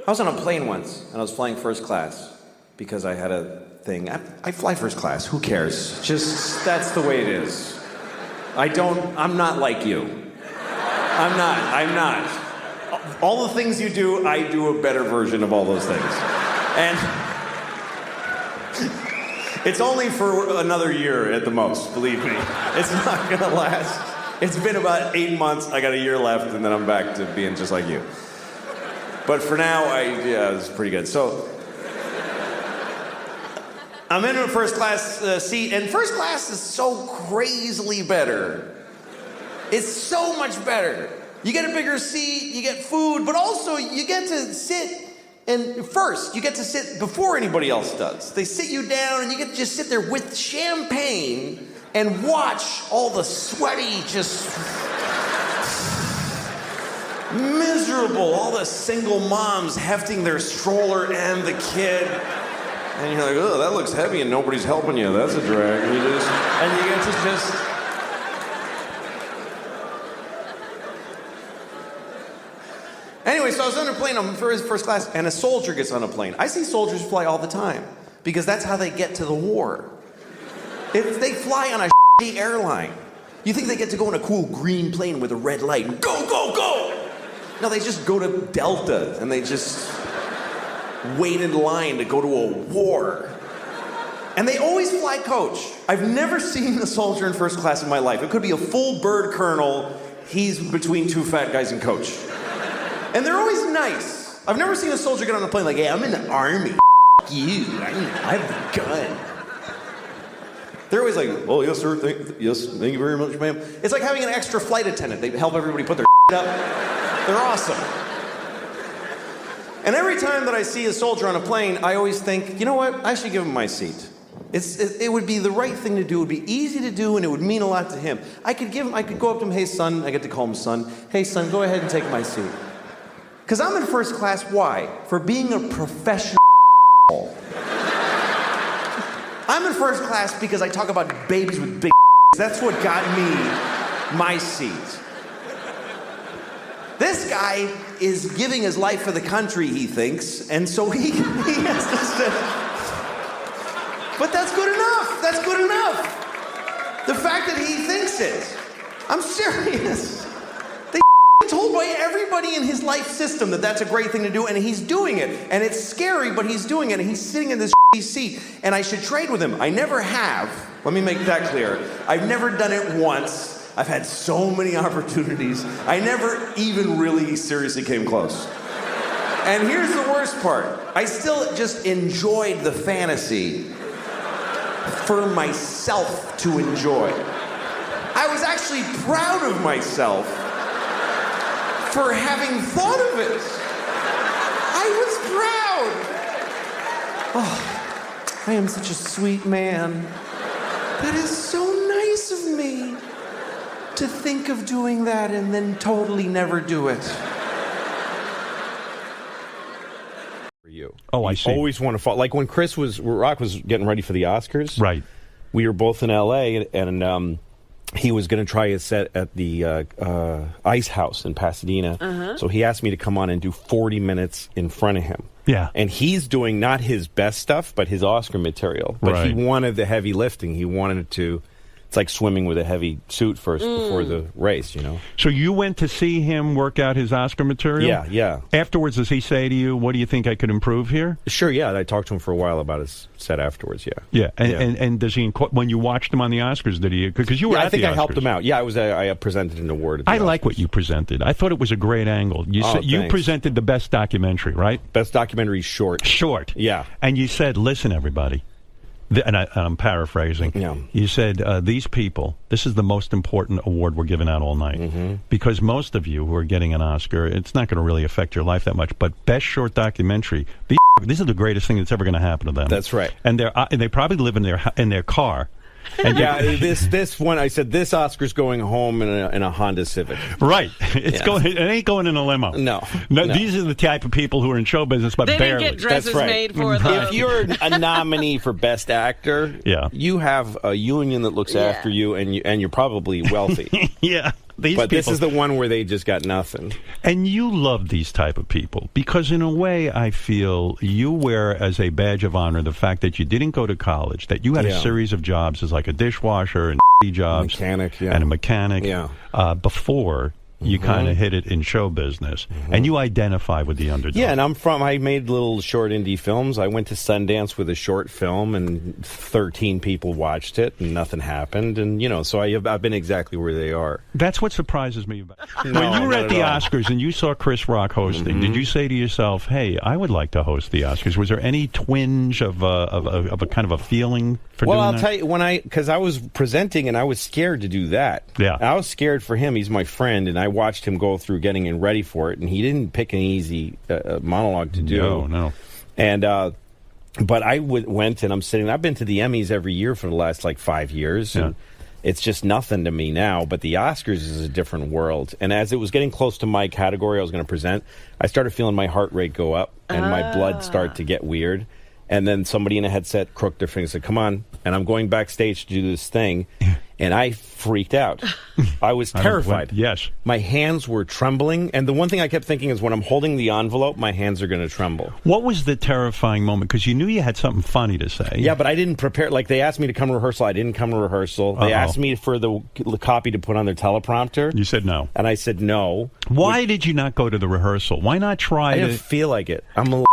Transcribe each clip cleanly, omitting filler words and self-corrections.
I was on a plane once, and I was flying first class because I had a thing. I fly first class. Who cares? Just, that's the way it is. I'm not like you. I'm not. All the things you do, I do a better version of all those things. And it's only for another year at the most, believe me. It's not gonna last. It's been about 8 months. I got a year left, and then I'm back to being just like you. But for now, it's pretty good. So, I'm in a first class seat, and first class is so crazily better. It's so much better. You get a bigger seat, you get food, but also you get to sit, and first, you get to sit before anybody else does. They sit you down, and you get to just sit there with champagne and watch all the sweaty, just miserable, all the single moms hefting their stroller and the kid. And you're like, oh, that looks heavy and nobody's helping you. That's a drag. And you get to just... Anyway, so I was on a plane, I'm first class, and a soldier gets on a plane. I see soldiers fly all the time, because that's how they get to the war. They fly on a shitty airline. You think they get to go on a cool green plane with a red light and go, go, go! No, they just go to Delta, and they just wait in line to go to a war. And they always fly coach. I've never seen a soldier in first class in my life. It could be a full bird colonel. He's between two fat guys in coach. And they're always nice. I've never seen a soldier get on a plane like, hey, I'm in the army. You. I have the gun. They're always like, oh, yes, sir. Thank you very much, ma'am. It's like having an extra flight attendant. They help everybody put their up. They're awesome. And every time that I see a soldier on a plane, I always think, you know what? I should give him my seat. It would be the right thing to do. It would be easy to do, and it would mean a lot to him. I could go up to him, hey, son. I get to call him son. Hey, son, go ahead and take my seat. Because I'm in first class, why? For being a professional. I'm in first class because I talk about babies with big. That's what got me my seat. This guy is giving his life for the country, he thinks, and so he has to sit. But that's good enough. That's good enough. The fact that he thinks it. I'm serious. They told by everybody in his life system that that's a great thing to do, and he's doing it. And it's scary, but he's doing it, and he's sitting in this seat, and I should trade with him. I never have. Let me make that clear. I've never done it once. I've had so many opportunities. I never even really seriously came close. And here's the worst part. I still just enjoyed the fantasy for myself to enjoy. I was actually proud of myself for having thought of it. I was proud. Oh, I am such a sweet man. That is so nice of me to think of doing that and then totally never do it. For you. Oh, I see. You always want to fall. Like when Rock was getting ready for the Oscars. Right. We were both in L.A. and he was going to try his set at the Ice House in Pasadena. Uh-huh. So he asked me to come on and do 40 minutes in front of him. Yeah. And he's doing not his best stuff, but his Oscar material. But right. He wanted the heavy lifting. He wanted to... It's like swimming with a heavy suit first before the race, you know? So you went to see him work out his Oscar material? Yeah, yeah. Afterwards, does he say to you, what do you think I could improve here? Sure, yeah. I talked to him for a while about his set afterwards, yeah. Yeah, and does he, when you watched him on the Oscars, did he, because you were at the Oscars. I think I helped him out. Yeah, I presented an award at the Oscars. Like what you presented. I thought it was a great angle. You presented the best documentary, right? Best documentary short. Short. Yeah. And you said, listen, everybody. And I'm paraphrasing. Yeah. You said, these people, this is the most important award we're giving out all night. Mm-hmm. Because most of you who are getting an Oscar, it's not going to really affect your life that much. But best short documentary, these are the greatest thing that's ever going to happen to them. That's right. And they probably live in their car. And yeah, this one, I said, this Oscar's going home in a Honda Civic. Right. It ain't going in a limo. No. These are the type of people who are in show business, but they barely. Didn't get dresses That's right. made for them. If you're a nominee for Best Actor, you have a union that looks after you, and you're probably wealthy. Yeah. But this is the one where they just got nothing. And you love these type of people because, in a way, I feel you wear as a badge of honor the fact that you didn't go to college, that you had a series of jobs as like a dishwasher and jobs, and a mechanic before you kind of hit it in show business, and you identify with the underdog. Yeah, and I made little short indie films. I went to Sundance with a short film, and 13 people watched it, and nothing happened. And, so I've been exactly where they are. That's what surprises me about it. No, when you were at the all. Oscars and you saw Chris Rock hosting, did you say to yourself, hey, I would like to host the Oscars? Was there any twinge of a kind of a feeling for doing that? Well, I'll tell you, because I was presenting, and I was scared to do that. Yeah. I was scared for him. He's my friend, and I watched him go through getting in ready for it, and he didn't pick an easy monologue to do. No. And but I went, and I'm sitting. I've been to the Emmys every year for the last 5 years, and it's just nothing to me now. But the Oscars is a different world. And as it was getting close to my category I was going to present, I started feeling my heart rate go up and my blood start to get weird. And then somebody in a headset crooked their finger and said, come on. And I'm going backstage to do this thing. And I freaked out. I was terrified. Yes. My hands were trembling. And the one thing I kept thinking is when I'm holding the envelope, my hands are going to tremble. What was the terrifying moment? Because you knew you had something funny to say. Yeah, but I didn't prepare. They asked me to come to rehearsal. I didn't come to rehearsal. They asked me for the copy to put on their teleprompter. You said no. And I said no. Why did you not go to the rehearsal? Why not try I didn't feel like it. I'm a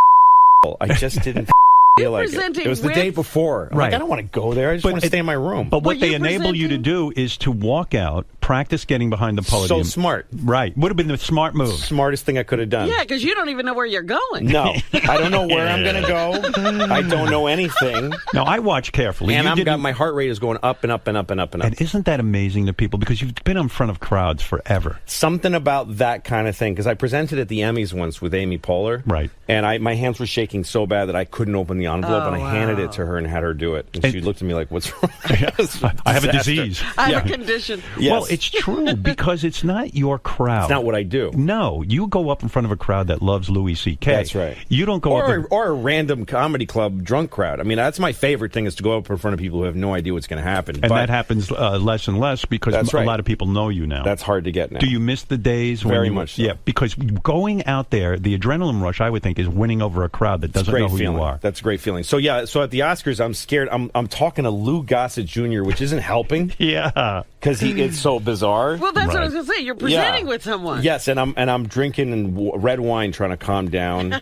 I just didn't feel like it. It was the day before. I'm like, I don't want to go there. I just want to stay in my room. But what they enable you to do is to walk out, practice getting behind the podium. So smart. Right. Would have been the smart move. Smartest thing I could have done. Yeah, because you don't even know where you're going. No. I don't know where I'm going to go. I don't know anything. No, I watch carefully. And my heart rate is going up and up and up and up and up. And isn't that amazing to people? Because you've been in front of crowds forever. Something about that kind of thing. Because I presented at the Emmys once with Amy Poehler. Right. And my hands were shaking so bad that I couldn't open the envelope. And I handed it to her and had her do it. And she looked at me like, what's wrong? I have a disease. I have a condition. Yes. Well, it's true because it's not your crowd. It's not what I do. No, you go up in front of a crowd that loves Louis C.K. That's right. You don't go or a random comedy club drunk crowd. I mean, that's my favorite thing is to go up in front of people who have no idea what's going to happen. And that happens less and less because a lot of people know you now. That's hard to get now. Do you miss the days when Very much so. Yeah, because going out there, the adrenaline rush, I would think, is winning over a crowd that doesn't know who you are. That's a great feeling. So yeah, so at the Oscars, I'm scared. I'm talking to Lou Gossett Jr., which isn't helping. Yeah, because it's so bizarre. Well, that's what I was going to say. You're presenting with someone. Yes, and I'm drinking red wine, trying to calm down.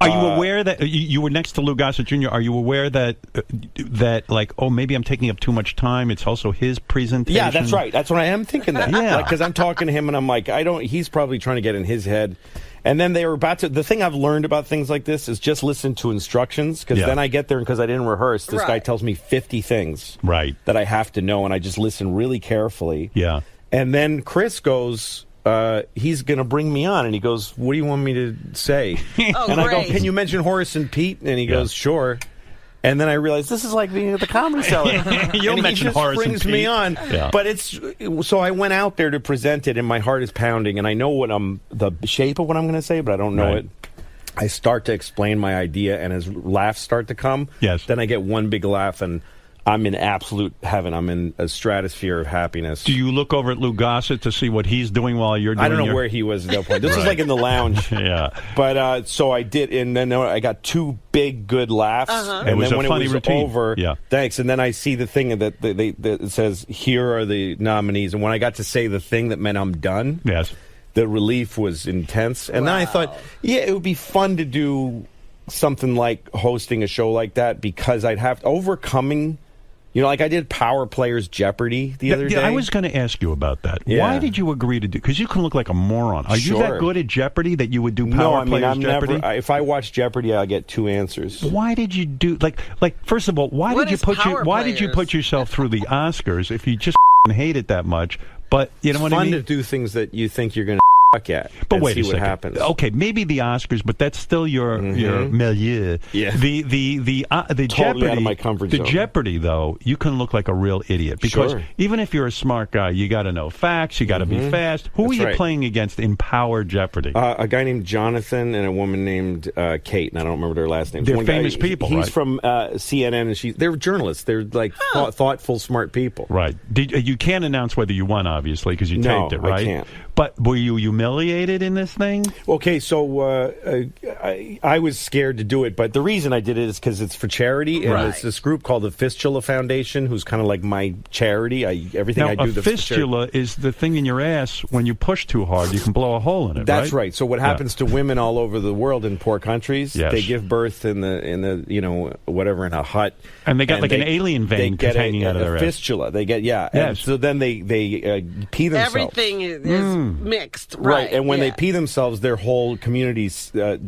Are you aware that you were next to Lou Gossett Jr.? Are you aware that maybe I'm taking up too much time? It's also his presentation. Yeah, that's right. That's what I am thinking. That. Yeah, because I'm talking to him and I'm like, he's probably trying to get in his head. And then they were about to. The thing I've learned about things like this is just listen to instructions. Because then I get there and because I didn't rehearse, this guy tells me 50 things that I have to know, and I just listen really carefully. Yeah. And then Chris goes, he's going to bring me on, and he goes, "What do you want me to say?" And I go, "Can you mention Horace and Pete?" And he goes, "Sure." And then I realized this is like being at the Comedy Cellar. You'll mention Horace and Pete. Brings me on. Yeah. But so I went out there to present it, and my heart is pounding, and I know the shape of what I'm going to say, but I don't know it. I start to explain my idea, and as laughs start to come, then I get one big laugh, and I'm in absolute heaven. I'm in a stratosphere of happiness. Do you look over at Lou Gossett to see what he's doing while you're doing I don't know where he was at that point. This was like in the lounge. Yeah. But so I did, and then I got two big good laughs. And it was then when a funny it was routine. over, thanks. And then I see the thing that it says, here are the nominees. And when I got to say the thing that meant I'm done, the relief was intense. And then I thought, it would be fun to do something like hosting a show like that because I'd have overcoming... like I did Power Players Jeopardy the other day. I was going to ask you about that. Yeah. Why did you agree to do? Because you can look like a moron. Are you that good at Jeopardy that you would do Power Players Jeopardy? Never. If I watch Jeopardy, I'll get two answers. Why did you do like? First of all, why did you put yourself through the Oscars if you just hate it that much? But you know what I mean? It's fun to do things that you think you're going to at. But and wait see a what second. happens. Okay, maybe the Oscars, but that's still your milieu. Yeah. The Totally Jeopardy, out of my comfort the zone. Jeopardy though, you can look like a real idiot because Sure. even if you're a smart guy, you got to know facts. You got to be fast. Who That's are you right. playing against in Power Jeopardy? A guy named Jonathan and a woman named Kate, and I don't remember their last names. They're One guy, famous people, He's right? from CNN, and they're journalists. They're like thoughtful, smart people. Right. You can't announce whether you won, obviously, because you No, taped it, right? I can't. But were you humiliated in this thing? Okay, so I was scared to do it, but the reason I did it is because it's for charity, and Right. it's this group called the Fistula Foundation, who's kind of like my charity. Everything Now, I do. a that's for charity. fistula is the thing in your ass when you push too hard, you can blow a hole in it. That's right. So what happens to women all over the world in poor countries? Yes. They give birth in the whatever in a hut, And they got like an alien vein they get hanging out of their ass. fistula. They get And Yes. so then they pee themselves. Everything is mixed. Right, and when yeah. they pee themselves, their whole community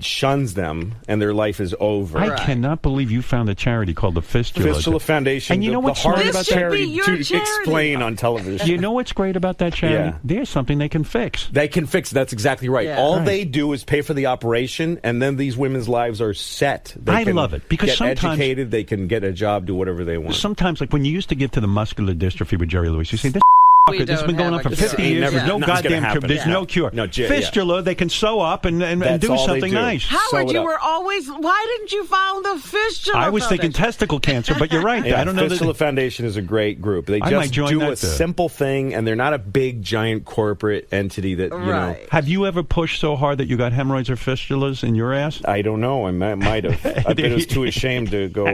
shuns them, and their life is over. I cannot believe you found a charity called the Fistula. Fistula Foundation. And you know the what's smart hardest about This should charity be your to charity. explain on television. You know what's great about that charity? Yeah. There's something they can fix. They can fix it. That's exactly right. Yeah. All Right. they do is pay for the operation, and then these women's lives are set. They I can love it, because get sometimes- educated, they can get a job, do whatever they want. Sometimes, like when you used to give to the muscular dystrophy with Jerry Lewis, you say, this We this has been don't going on have for a 50 cure. years. Never- There's no nothing's gonna goddamn cure. happen. There's no cure. No, Fistula, they can sew up and That's do all they something do. nice. Sew Howard, it you up. were always. Why didn't you found the fistula? I was thinking Foundation? testicle cancer, but you're right. Yeah, I don't know. Fistula Foundation is a great group. They I might just join do that, a too. simple thing, and they're not a big, giant corporate entity that, you know. Right. Have you ever pushed so hard that you got hemorrhoids or fistulas in your ass? I don't know. I might have. I was too ashamed to go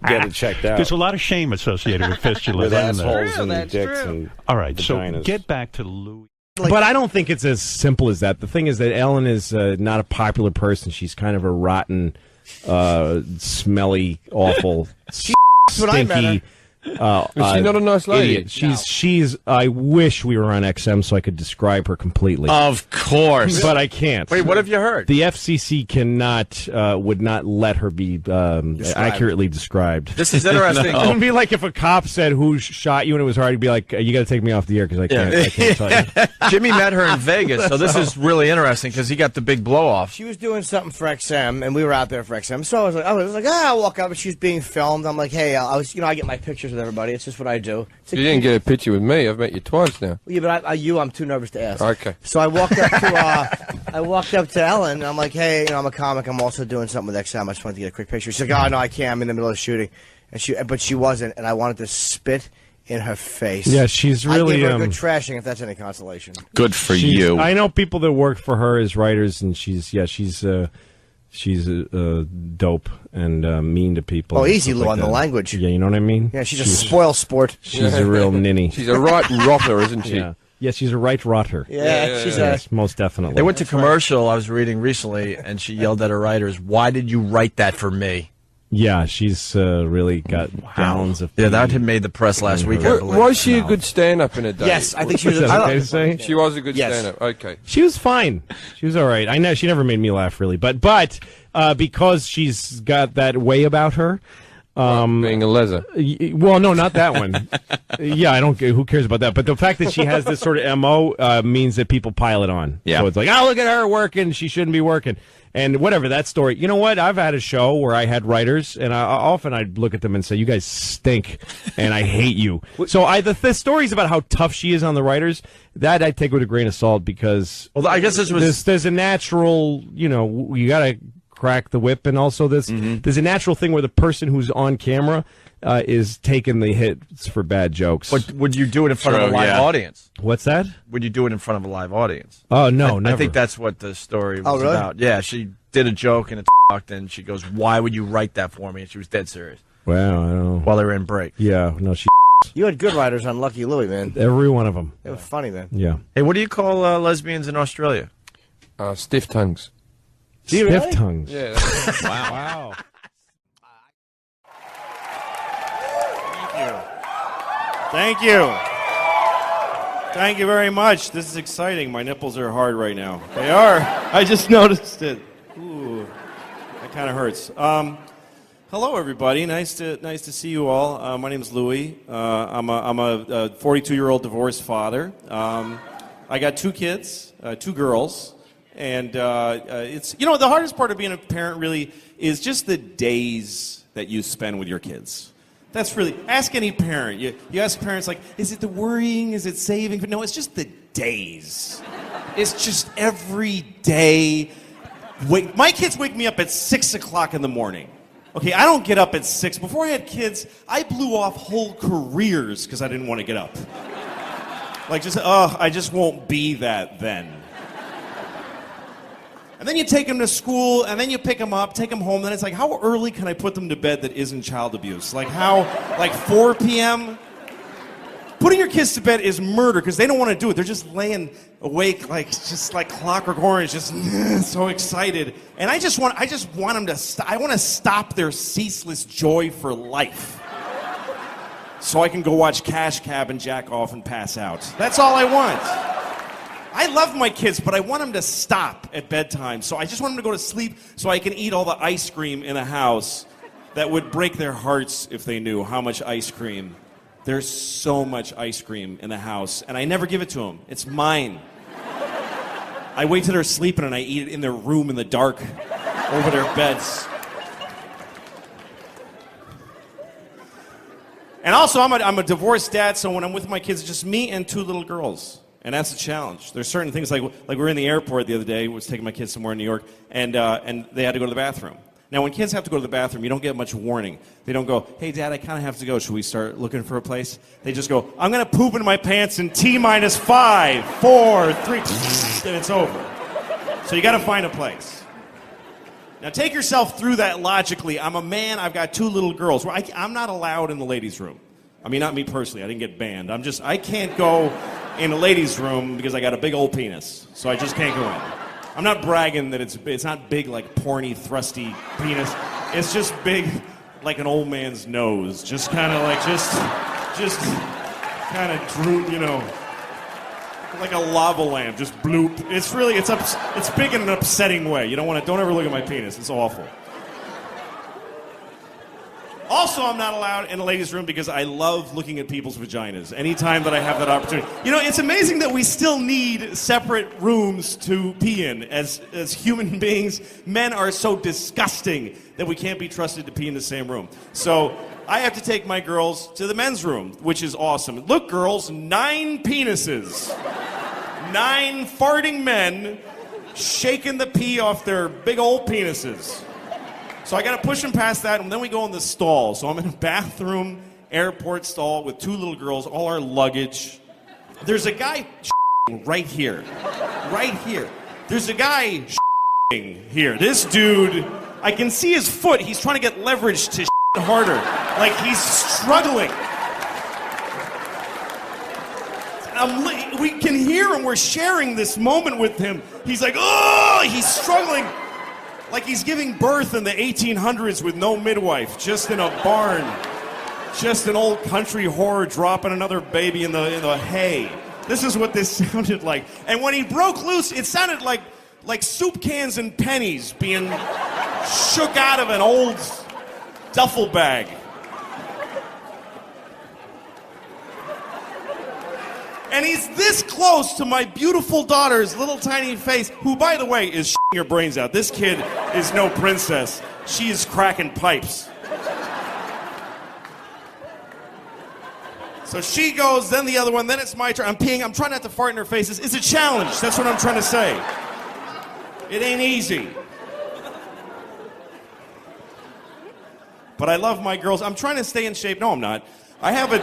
get it checked out. There's a lot of shame associated with fistulas. With isn't there? assholes and That's dicks true. and All right, so vaginas. get back to Louie. But I don't think it's as simple as that. The thing is that Ellen is not a popular person. She's kind of a rotten, smelly, awful, what I met stinky. Is she not a nice lady? Idiot. She's. I wish we were on XM so I could describe her completely, Of course. but I can't. Wait, what have you heard? The FCC would not let her be accurately described. This is interesting. It would be like if a cop said who shot you and it was her. I'd be like, you got to take me off the air because I can't tell you. Jimmy met her in Vegas, so this is really interesting because he got the big blow off. She was doing something for XM, and we were out there for XM. So I was like, I walk up, and she's being filmed. I'm like, hey, I get my pictures with everybody. It's just what I do. It's You didn't get a picture with me. I've met you twice now. Yeah, but I'm too nervous to ask. Okay. So I walked up to Ellen, and I'm like, hey, I'm a comic. I'm also doing something with XM. I just wanted to get a quick picture. She's like, oh no, I can't. I'm in the middle of shooting, but she wasn't, and I wanted to spit in her face. Yeah, she's I really. gave her a good trashing, if that's any consolation. Good for She's- you. I know people that work for her as writers, and she's dope and mean to people. Oh, and easy, stuff Lou, like on the that. language. Yeah, you know what I mean? Yeah, she's a spoil sport. She's a real ninny. She's a right rotter, isn't she? Yeah. Yeah, she's a right rotter. Yeah, she's a. Yes, most definitely. They went to commercial, I was reading recently, and she yelled at her writers, why did you write that for me? Yeah, she's really got gallons of. Yeah, that had made the press last week, I believe. Was she a good stand-up in a day? Yes, I think she was. Is that okay to say? She was a good Yes. stand-up. Okay. She was fine. She was all right. I know she never made me laugh really, but because she's got that way about her. Being a leather. Well, no, not that one. Yeah, I don't. Who cares about that? But the fact that she has this sort of MO means that people pile it on. Yeah. So it's like, oh, look at her working. She shouldn't be working. And whatever that story. You know what? I've had a show where I had writers, and often I'd look at them and say, "You guys stink, and I hate you." So the stories about how tough she is on the writers, that I take with a grain of salt because Well, I guess this was... there's a natural. You got to crack the whip, and also there's a natural thing where the person who's on camera is taking the hits for bad jokes. But would you do it in front of a live audience? What's that? Would you do it in front of a live audience? Oh no, I never. think that's what the story was Oh, really? about. Yeah, she did a joke and it sucked, and she goes, why would you write that for me? And she was dead serious Wow, I don't know. while they were in break. Yeah, no, she. You had good writers on Lucky Louie, man. Every one of them. They were funny, man. Yeah. Hey, what do you call lesbians in Australia? Stiff tongues. Do you Stiff really? tongues. Yeah. Wow. Thank you. Thank you very much. This is exciting. My nipples are hard right now. They are. I just noticed it. Ooh, that kind of hurts. Hello, everybody. Nice to see you all. My name is Louie. I'm a 42-year-old divorced father. I got 2 kids, 2 girls, and it's, you know, the hardest part of being a parent really is just the days that you spend with your kids. That's really, ask any parent. You ask parents, like, is it the worrying? Is it saving? But no, it's just the days. It's just every day. My kids wake me up at 6 o'clock in the morning. Okay, I don't get up at 6. Before I had kids, I blew off whole careers because I didn't want to get up. Like, I just won't be that then. And then you take them to school, and then you pick them up, take them home, then it's like, how early can I put them to bed that isn't child abuse? Like 4 p.m.? Putting your kids to bed is murder because they don't want to do it. They're just laying awake just like Clockwork Orange, just so excited. And I just want them to I want to stop their ceaseless joy for life. So I can go watch Cash Cab and jack off and pass out. That's all I want. I love my kids, but I want them to stop at bedtime. So I just want them to go to sleep so I can eat all the ice cream in the house that would break their hearts if they knew how much ice cream. There's so much ice cream in the house, and I never give it to them. It's mine. I wait till they're sleeping, and I eat it in their room in the dark over their beds. And also, I'm a divorced dad, so when I'm with my kids, it's just me and 2 little girls. And that's a challenge. There's certain things like we were in the airport the other day. I was taking my kids somewhere in New York, and they had to go to the bathroom. Now, when kids have to go to the bathroom, you don't get much warning. They don't go, hey, Dad, I kind of have to go. Should we start looking for a place? They just go, I'm going to poop in my pants in T-minus 5, 4, 3, and it's over. So you got to find a place. Now, take yourself through that logically. I'm a man. I've got 2 little girls. I'm not allowed in the ladies' room. I mean, not me personally. I didn't get banned. I can't go in a ladies' room because I got a big old penis. So I just can't go in. I'm not bragging that it's not big like porny, thrusty penis. It's just big like an old man's nose. Just kind of like, just kind of droop, you know, like a lava lamp, just bloop. It's big in an upsetting way. You don't ever look at my penis. It's awful. Also, I'm not allowed in a ladies' room because I love looking at people's vaginas anytime that I have that opportunity. You know, it's amazing that we still need separate rooms to pee in. As human beings, men are so disgusting that we can't be trusted to pee in the same room. So I have to take my girls to the men's room, which is awesome. Look, girls, 9 penises. 9 farting men shaking the pee off their big old penises. So I got to push them past that, and then we go in the stall. So I'm in a bathroom, airport stall with 2 little girls, all our luggage. There's a guy right here. Right here. There's a guy here. This dude, I can see his foot. He's trying to get leverage to harder. Like he's struggling. We can hear him. We're sharing this moment with him. He's like, oh, he's struggling. Like he's giving birth in the 1800s with no midwife, just in a barn. Just an old country whore dropping another baby in the hay. This is what this sounded like. And when he broke loose, it sounded like soup cans and pennies being shook out of an old duffel bag. And he's this close to my beautiful daughter's little tiny face, who, by the way, is shitting her brains out. This kid is no princess. She is cracking pipes. So she goes, then the other one, then it's my turn. I'm peeing. I'm trying not to fart in her faces. It's a challenge. That's what I'm trying to say. It ain't easy. But I love my girls. I'm trying to stay in shape. No, I'm not. I have a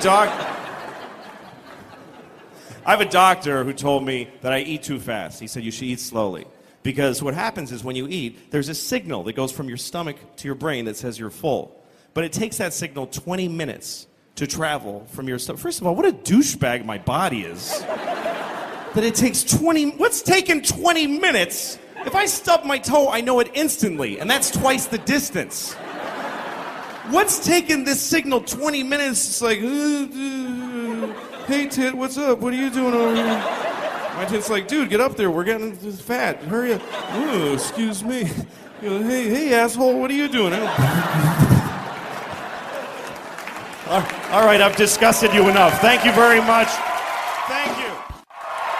doctor who told me that I eat too fast. He said you should eat slowly. Because what happens is when you eat, there's a signal that goes from your stomach to your brain that says you're full. But it takes that signal 20 minutes to travel from your stomach. First of all, what a douchebag my body is. That it takes 20... What's taking 20 minutes? If I stub my toe, I know it instantly. And that's twice the distance. What's taking this signal 20 minutes? It's like... Hey, Tit, what's up? What are you doing over here? My Tit's like, dude, get up there. We're getting fat. Hurry up. Oh, excuse me. You know, hey, asshole, what are you doing? All right, I've disgusted you enough. Thank you very much. Thank you.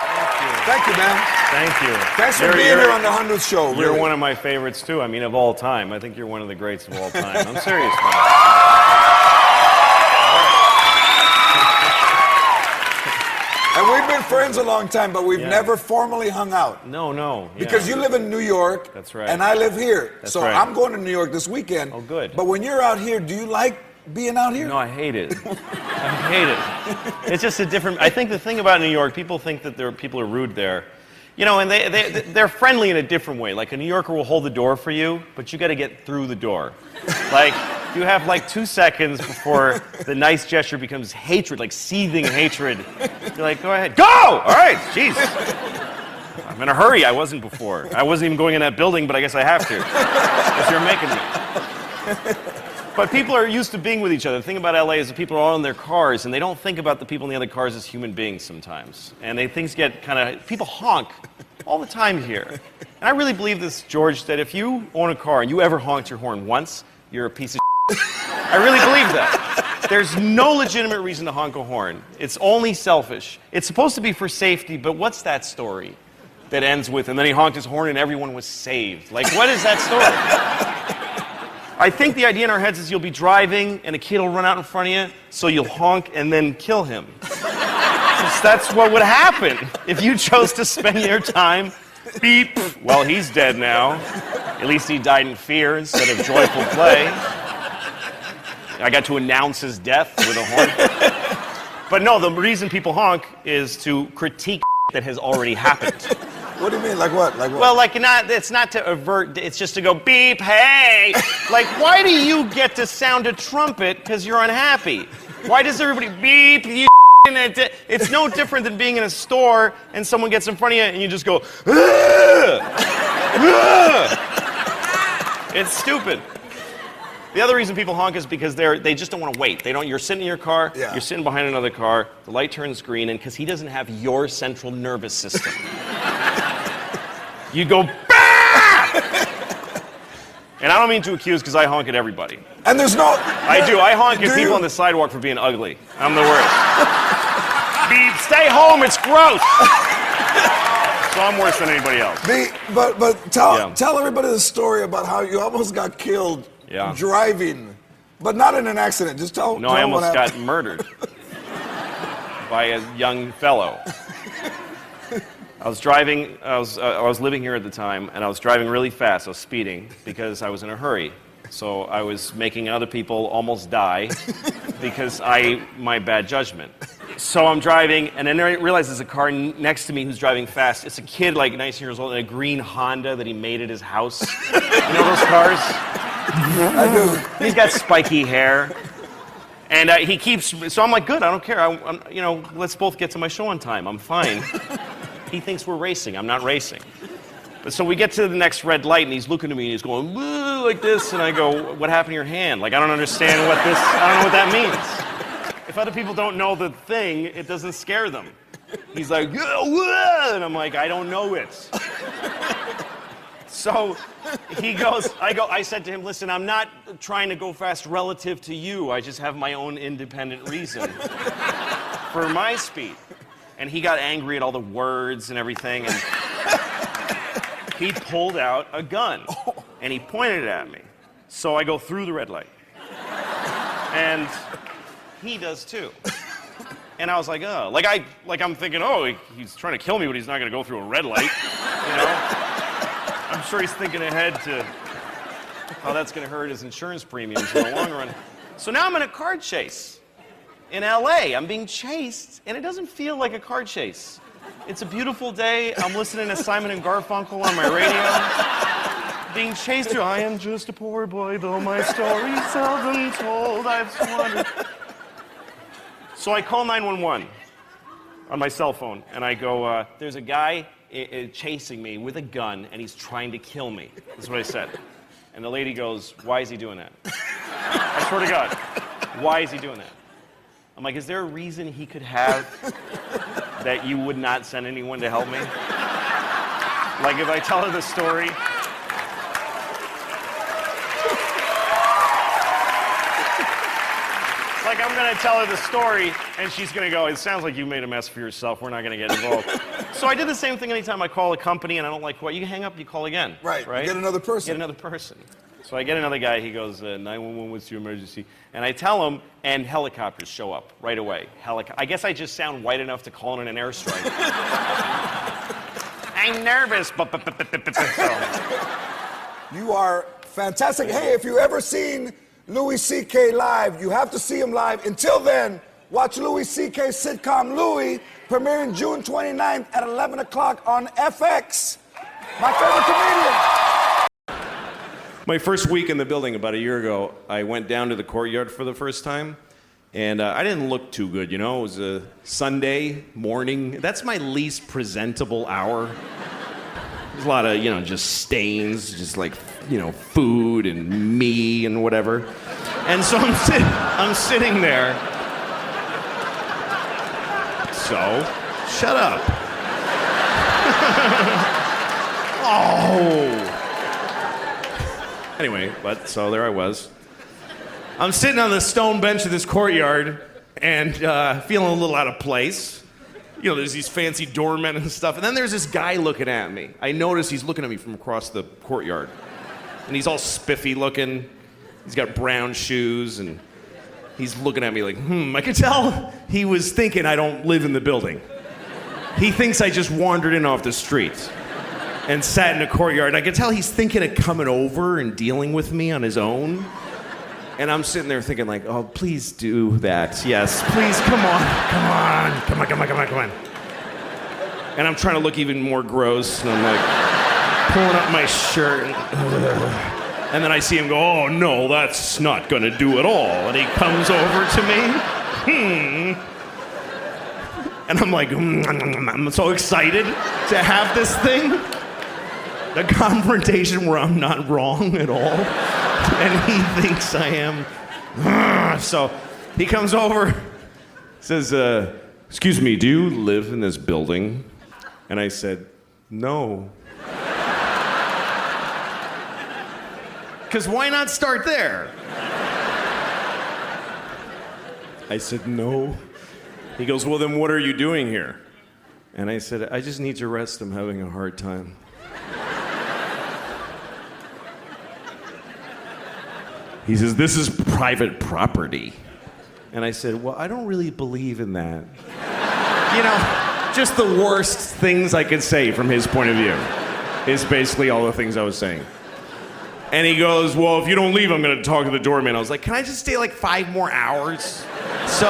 Thank you. Thank you, man. Thank you. Thanks for being here on the 100th show. You're really. one of my favorites, too. I mean, of all time. I think you're one of the greats of all time. I'm serious, man. And we've been friends a long time, but we've never formally hung out. No. Yeah. Because you live in New York. That's right. And I live here. That's so right. I'm going to New York this weekend. Oh, good. But when you're out here, do you like being out here? No, I hate it. I hate it. It's just a different... I think the thing about New York, people think that people are rude there. You know, and they're friendly in a different way. Like, a New Yorker will hold the door for you, but you got to get through the door. Like, you have like 2 seconds before the nice gesture becomes hatred, like seething hatred. You're like, go ahead. Go! All right, jeez. I'm in a hurry. I wasn't before. I wasn't even going in that building, but I guess I have to. Because you're making me. But people are used to being with each other. The thing about LA is that people are all in their cars, and they don't think about the people in the other cars as human beings sometimes. And things get kind of... People honk all the time here. And I really believe this, George, that if you own a car and you ever honked your horn once, you're a piece of I really believe that. There's no legitimate reason to honk a horn. It's only selfish. It's supposed to be for safety, but what's that story that ends with, and then he honked his horn and everyone was saved? Like, what is that story? I think the idea in our heads is you'll be driving and a kid will run out in front of you, so you'll honk and then kill him. 'Cause that's what would happen if you chose to spend your time beep. Well, he's dead now. At least he died in fear instead of joyful play. I got to announce his death with a horn. But no, the reason people honk is to critique that has already happened. What do you mean? Like what? Like what? Well, like it's not to avert, it's just to go beep, hey! Like, why do you get to sound a trumpet because you're unhappy? Why does everybody beep, you It's no different than being in a store and someone gets in front of you and you just go, ugh! Ugh! It's stupid. The other reason people honk is because they just don't want to wait. You're sitting in your car, you're sitting behind another car, the light turns green, and because he doesn't have your central nervous system, you go, bah! And I don't mean to accuse because I honk at everybody. And there's no... I do. I honk at people on the sidewalk for being ugly. I'm the worst. Beep, stay home, it's gross. So I'm worse than anybody else. But tell everybody the story about how you almost got killed driving, but not in an accident. Just tell. No, I almost got murdered by a young fellow. I was driving. I was living here at the time, and I was driving really fast. I was speeding because I was in a hurry. So I was making other people almost die because my bad judgment. So I'm driving, and then I realize there's a car next to me who's driving fast. It's a kid, like 19 years old, in a green Honda that he made at his house. You know those cars? I do. He's got spiky hair. And he keeps, so I'm like, good, I don't care. Let's both get to my show on time. I'm fine. He thinks we're racing. I'm not racing. But so we get to the next red light, and he's looking at me, and he's going, woo, like this. And I go, what happened to your hand? Like, I don't understand I don't know what that means. If other people don't know the thing, it doesn't scare them. He's like, yeah, whoa! And I'm like, I don't know it. So he goes, I said to him, listen, I'm not trying to go fast relative to you. I just have my own independent reason for my speed. And he got angry at all the words and everything. And he pulled out a gun and he pointed it at me. So I go through the red light. And he does too. And I was like, oh, I'm thinking, oh, he's trying to kill me, but he's not going to go through a red light, you know? I'm sure he's thinking ahead to how that's going to hurt his insurance premiums in the long run. So now I'm in a car chase in LA. I'm being chased, and it doesn't feel like a car chase. It's a beautiful day. I'm listening to Simon and Garfunkel on my radio. Being chased through, I am just a poor boy, though my story's seldom told. I've squandered. So I call 911 on my cell phone, and I go, there's a guy chasing me with a gun, and he's trying to kill me. That's what I said. And the lady goes, why is he doing that? I swear to God, why is he doing that? I'm like, is there a reason he could have that you would not send anyone to help me? Like, if I tell her the story... Like, I'm going to tell her the story, and she's going to go, it sounds like you made a mess for yourself. We're not going to get involved. So I did the same thing anytime I call a company, and I don't like what. You hang up, you call again. Right. Right? Get another person. Get another person. So I get another guy. He goes, 911, what's your emergency? And I tell him, and helicopters show up right away. I guess I just sound white enough to call in an airstrike. I'm nervous. You are fantastic. Hey, if you ever seen Louie C.K. live, you have to see him live. Until then, watch Louie C.K.'s sitcom Louie, premiering June 29th at 11 o'clock on FX. My favorite comedian. My first week in the building about a year ago, I went down to the courtyard for the first time, and I didn't look too good, you know? It was a Sunday morning. That's my least presentable hour. There's a lot of, you know, just stains, just like, you know, food and me and whatever. And so I'm sitting there. So, shut up. Oh. Anyway, so there I was. I'm sitting on the stone bench of this courtyard and feeling a little out of place. You know, there's these fancy doormen and stuff. And then there's this guy looking at me. I notice he's looking at me from across the courtyard. And he's all spiffy looking. He's got brown shoes and he's looking at me like, I could tell he was thinking I don't live in the building. He thinks I just wandered in off the street and sat in the courtyard. And I could tell he's thinking of coming over and dealing with me on his own. And I'm sitting there thinking like, oh, please do that. Yes, please, come on. And I'm trying to look even more gross. And I'm like pulling up my shirt. And then I see him go, oh, no, that's not going to do at all. And he comes over to me. And I'm like, I'm so excited to have this thing. The confrontation where I'm not wrong at all. And he thinks I am. So he comes over, says, excuse me, do you live in this building? And I said, no. Because why not start there? I said, no. He goes, well, then what are you doing here? And I said, I just need to rest. I'm having a hard time. He says, this is private property. And I said, well, I don't really believe in that. You know, just the worst things I could say from his point of view is basically all the things I was saying. And he goes, well, if you don't leave, I'm going to talk to the doorman. I was like, can I just stay like 5 more hours? So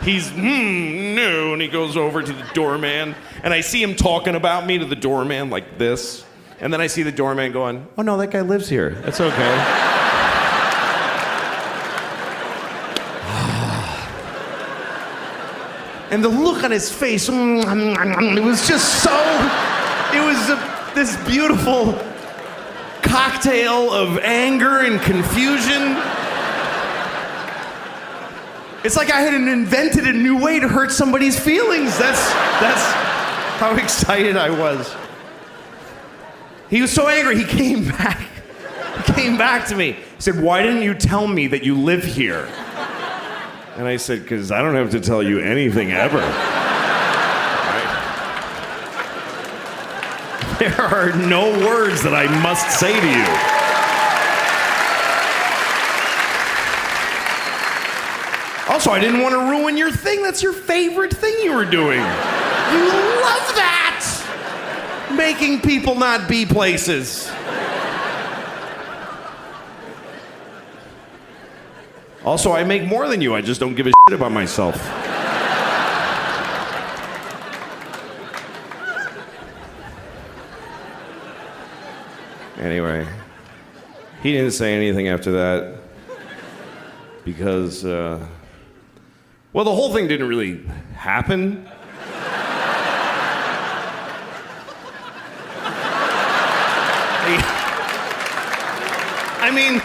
he's, no, and he goes over to the doorman. And I see him talking about me to the doorman like this. And then I see the doorman going, oh, no, that guy lives here. That's okay. And the look on his face, it was just so, it was this beautiful cocktail of anger and confusion. It's like I had invented a new way to hurt somebody's feelings. That's how excited I was. He was so angry, he came back. He came back to me. He said, why didn't you tell me that you live here? And I said, because I don't have to tell you anything ever. Right? There are no words that I must say to you. Also, I didn't want to ruin your thing. That's your favorite thing you were doing. You love that! Making people not be places. Also, I make more than you. I just don't give a shit about myself. Anyway, he didn't say anything after that because, well, the whole thing didn't really happen. I mean,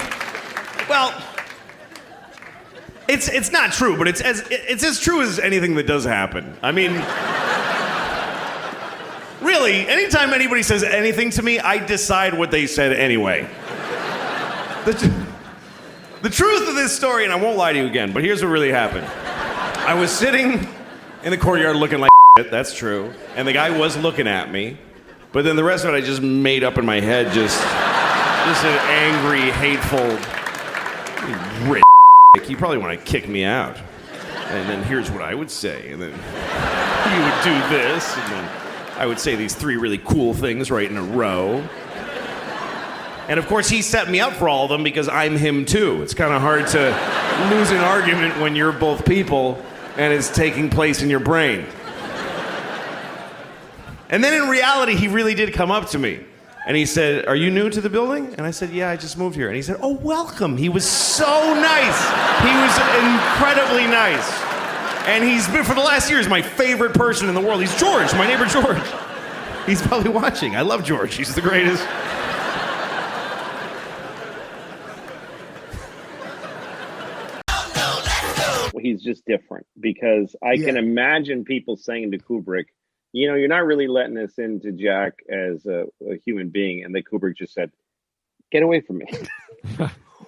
well, it's not true, but it's as true as anything that does happen. I mean, really, anytime anybody says anything to me, I decide what they said anyway. The truth of this story, and I won't lie to you again, but here's what really happened. I was sitting in the courtyard looking like shit, that's true, and the guy was looking at me, but then the rest of it I just made up in my head, just an angry, hateful, rich. You probably want to kick me out. And then here's what I would say, and then you would do this, and then I would say these 3 really cool things right in a row. And of course, he set me up for all of them because I'm him too. It's kind of hard to lose an argument when you're both people and it's taking place in your brain. And then in reality, he really did come up to me. And he said, "Are you new to the building?" And I said, "Yeah, I just moved here." And he said, "Oh, welcome." He was so nice. He was incredibly nice. And he's been, for the last year, is my favorite person in the world. He's George, my neighbor George. He's probably watching. I love George. He's the greatest. He's just different because I can imagine people saying to Kubrick, you know, you're not really letting us into Jack as a human being. And then Kubrick just said, get away from me.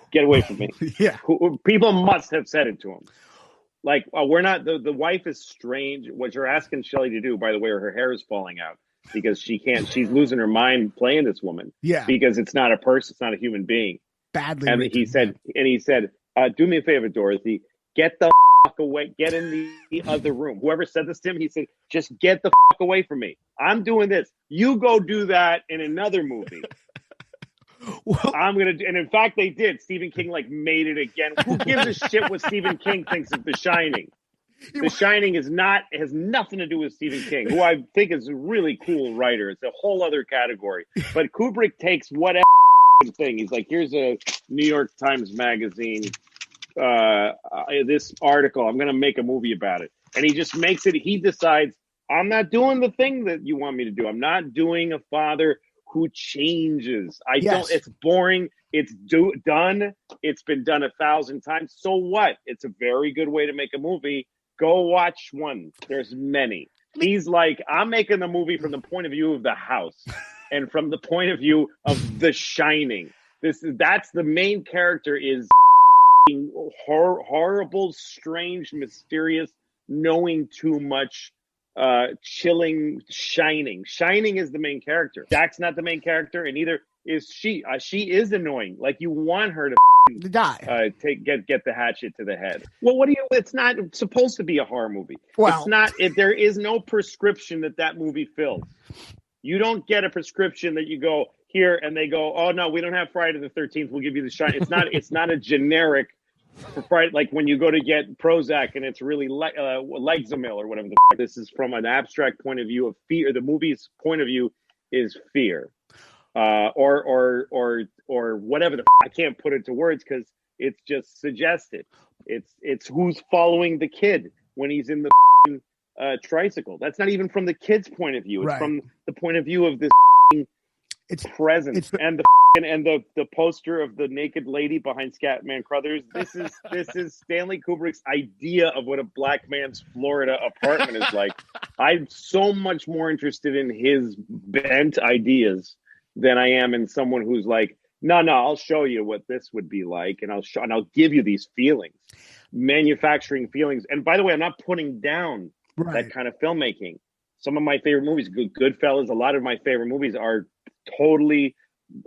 Get away from me. Yeah. People must have said it to him. Like, we're not, the wife is strange. What you're asking Shelley to do, by the way, her hair is falling out because she's losing her mind playing this woman. Yeah. Because it's not a person, it's not a human being. Badly. And he said, do me a favor, Dorothy, get the fuck away, get in the other room. Whoever said this to him, he said, just get the fuck away from me. I'm doing this. You go do that in another movie. Well, I'm gonna do, and in fact, they did. Stephen King made it again. Who gives a shit what Stephen King thinks of The Shining? The Shining has nothing to do with Stephen King, who I think is a really cool writer. It's a whole other category. But Kubrick takes whatever thing. He's like, here's a New York Times magazine. This article, I'm gonna make a movie about it, and he just makes it. He decides, I'm not doing the thing that you want me to do. I'm not doing a father who changes. Don't. It's boring. It's done. It's been done 1,000 times. So what? It's a very good way to make a movie. Go watch one. There's many. He's like, I'm making the movie from the point of view of the house, and from the point of view of The Shining. That's the main character is horrible, strange, mysterious, knowing too much, chilling, Shining. Shining is the main character. Jack's not the main character, and neither is she. She is annoying. Like, you want her to die. Get the hatchet to the head. Well, what do you? It's not supposed to be a horror movie. Well, it's not. There is no prescription that movie fills. You don't get a prescription that you go here and they go, oh no, we don't have Friday the 13th. We'll give you The Shining. It's not a generic. For Friday, like when you go to get Prozac and it's really Lexamil or whatever the fuck. This is from an abstract point of view of fear. The movie's point of view is fear, or whatever the fuck. I can't put it to words because it's just suggested. It's who's following the kid when he's in the tricycle. That's not even from the kid's point of view. It's from the point of view of this presence and the poster of the naked lady behind Scatman Crothers. This is Stanley Kubrick's idea of what a black man's Florida apartment is like. I'm so much more interested in his bent ideas than I am in someone who's like, no, I'll show you what this would be like, and I'll give you these feelings, manufacturing feelings. And by the way, I'm not putting down that kind of filmmaking. Some of my favorite movies, Goodfellas, a lot of my favorite movies are totally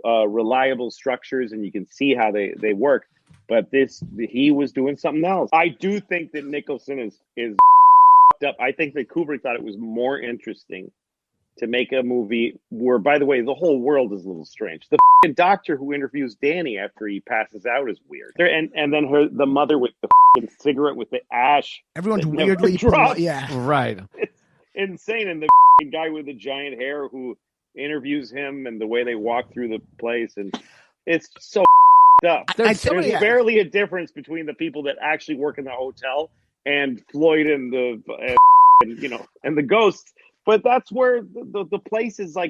reliable structures, and you can see how they work. But he was doing something else. I do think that Nicholson is up. I think that Kubrick thought it was more interesting to make a movie where, by the way, the whole world is a little strange. The doctor who interviews Danny after he passes out is weird. And then the mother with the cigarette with the ash. Everyone's weirdly dropped. Yeah. Right. It's insane. And the guy with the giant hair who interviews him and the way they walk through the place, and it's so up. There's barely a difference between the people that actually work in the hotel and Floyd and the ghosts. But that's where the place is like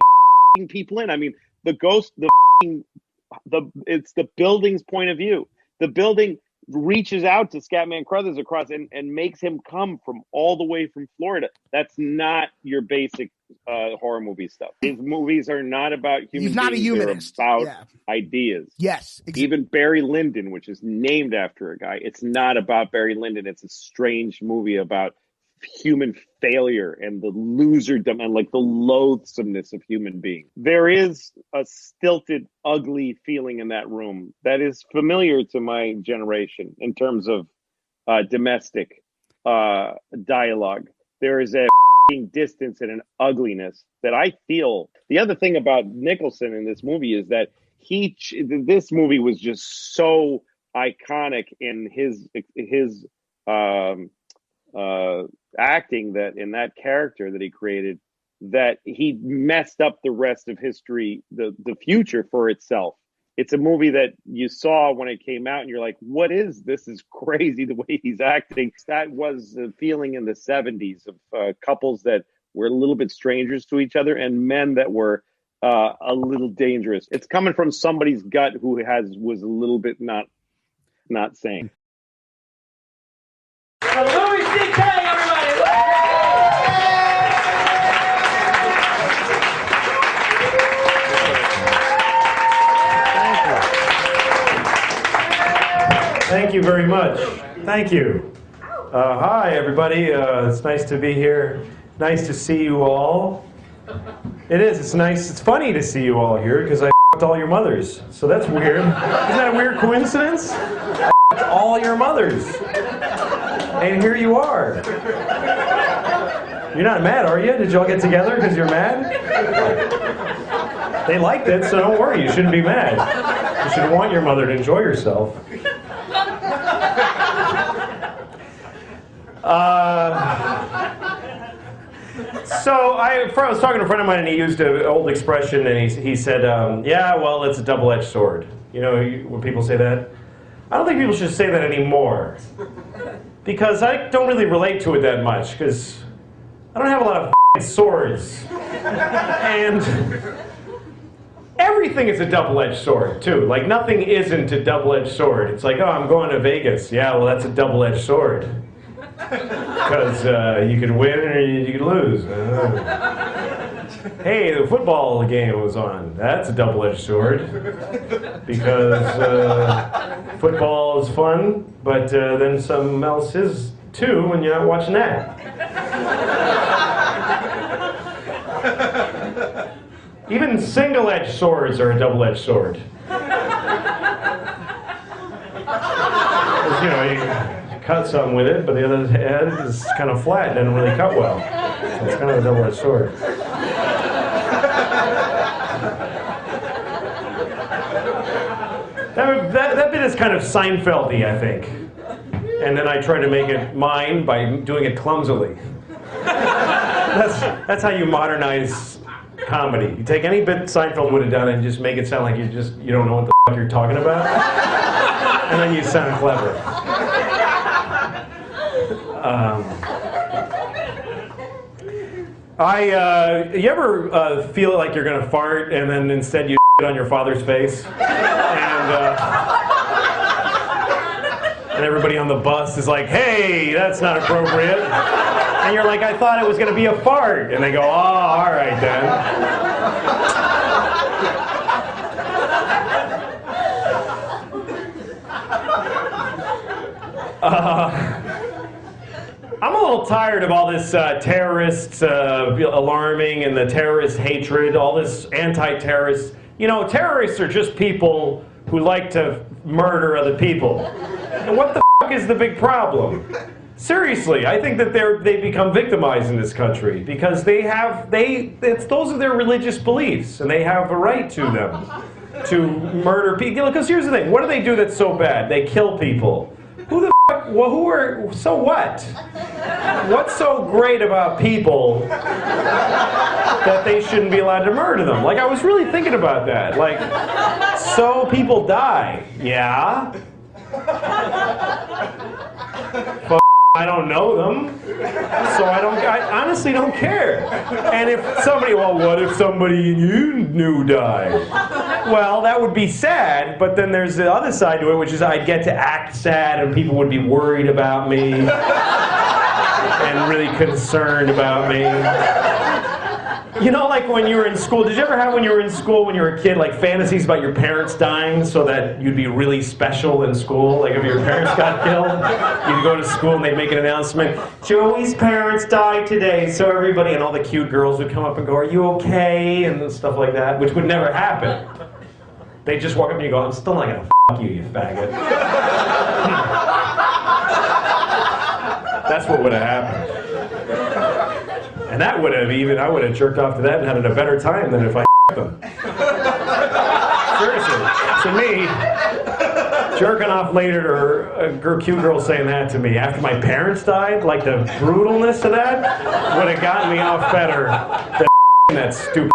people in. I mean, the ghost, it's the building's point of view. The building, reaches out to Scatman Crothers across and makes him come from all the way from Florida. That's not your basic horror movie stuff. His movies are not about human He's not beings. a humanist. They're about Yeah. ideas. Yes. Even Barry Lyndon, which is named after a guy, it's not about Barry Lyndon. It's a strange movie about human failure and the loserdom and like the loathsomeness of human beings. There is a stilted, ugly feeling in that room that is familiar to my generation in terms of domestic dialogue. There is a distance and an ugliness that I feel. The other thing about Nicholson in this movie is that this movie was just so iconic in his acting, that in that character that he created, that he messed up the rest of history, the future for itself. It's a movie that you saw when it came out and you're like, what is this? Is crazy the way he's acting. That was the feeling in the 70s of couples that were a little bit strangers to each other and men that were a little dangerous. It's coming from somebody's gut who was a little bit not sane. Louie C.K., everybody! Thank you very much. Thank you. Hi, everybody. It's nice to be here. Nice to see you all. It is. It's nice. It's funny to see you all here because I f***ed all your mothers. So that's weird. Isn't that a weird coincidence? I f***ed all your mothers. And here you are. You're not mad, are you? Did you all get together because you're mad? They liked it, so don't worry. You shouldn't be mad. You should want your mother to enjoy herself. So I was talking to a friend of mine, and he used an old expression, and he said, yeah, well, it's a double-edged sword. You know, when people say that? I don't think people should say that anymore. Because I don't really relate to it that much, because I don't have a lot of swords. And everything is a double-edged sword, too. Like, nothing isn't a double-edged sword. It's like, oh, I'm going to Vegas. Yeah, well, that's a double-edged sword. Because you could win or you could lose. Hey, the football game was on. That's a double-edged sword. Because football is fun, but then something else is too when you're not watching that. Even single-edged swords are a double-edged sword. You know, you cut something with it, but the other end is kind of flat, doesn't really cut well. So it's kind of a double-edged sword. That bit is kind of Seinfeld-y, I think. And then I try to make it mine by doing it clumsily. That's how you modernize comedy. You take any bit Seinfeld would have done and just make it sound like you don't know what the fuck you're talking about. And then you sound clever. You ever feel like you're gonna fart and then instead you shit on your father's face? And everybody on the bus is like, hey, that's not appropriate. And you're like, I thought it was gonna be a fart. And they go, oh, all right then. I'm a little tired of all this terrorist alarming and the terrorist hatred, all this anti-terrorist. You know, terrorists are just people who like to murder other people. And what the fuck is the big problem? Seriously, I think that they become victimized in this country because those are their religious beliefs, and they have a right to them to murder people. Because here's the thing: what do they do that's so bad? They kill people. Who the fuck? Well, so what? What's so great about people that they shouldn't be allowed to murder them? Like, I was really thinking about that. Like, so people die. Yeah. I don't know them, so I honestly don't care. And if somebody, well, what if somebody you knew died? Well, that would be sad, but then there's the other side to it, which is I'd get to act sad and people would be worried about me and really concerned about me. You know, like when you were in school, did you ever have when you were in school, when you were a kid, like fantasies about your parents dying so that you'd be really special in school? Like if your parents got killed, you'd go to school and they'd make an announcement, Joey's parents died today, so everybody, and all the cute girls would come up and go, are you okay? And stuff like that, which would never happen. They'd just walk up to you and go, I'm still not gonna f*** you, you faggot. That's what would have happened. And that would have I would have jerked off to that and had a better time than if I them. Seriously. To me, jerking off later to a cute girl saying that to me after my parents died, like the brutalness of that would have gotten me off better than that stupid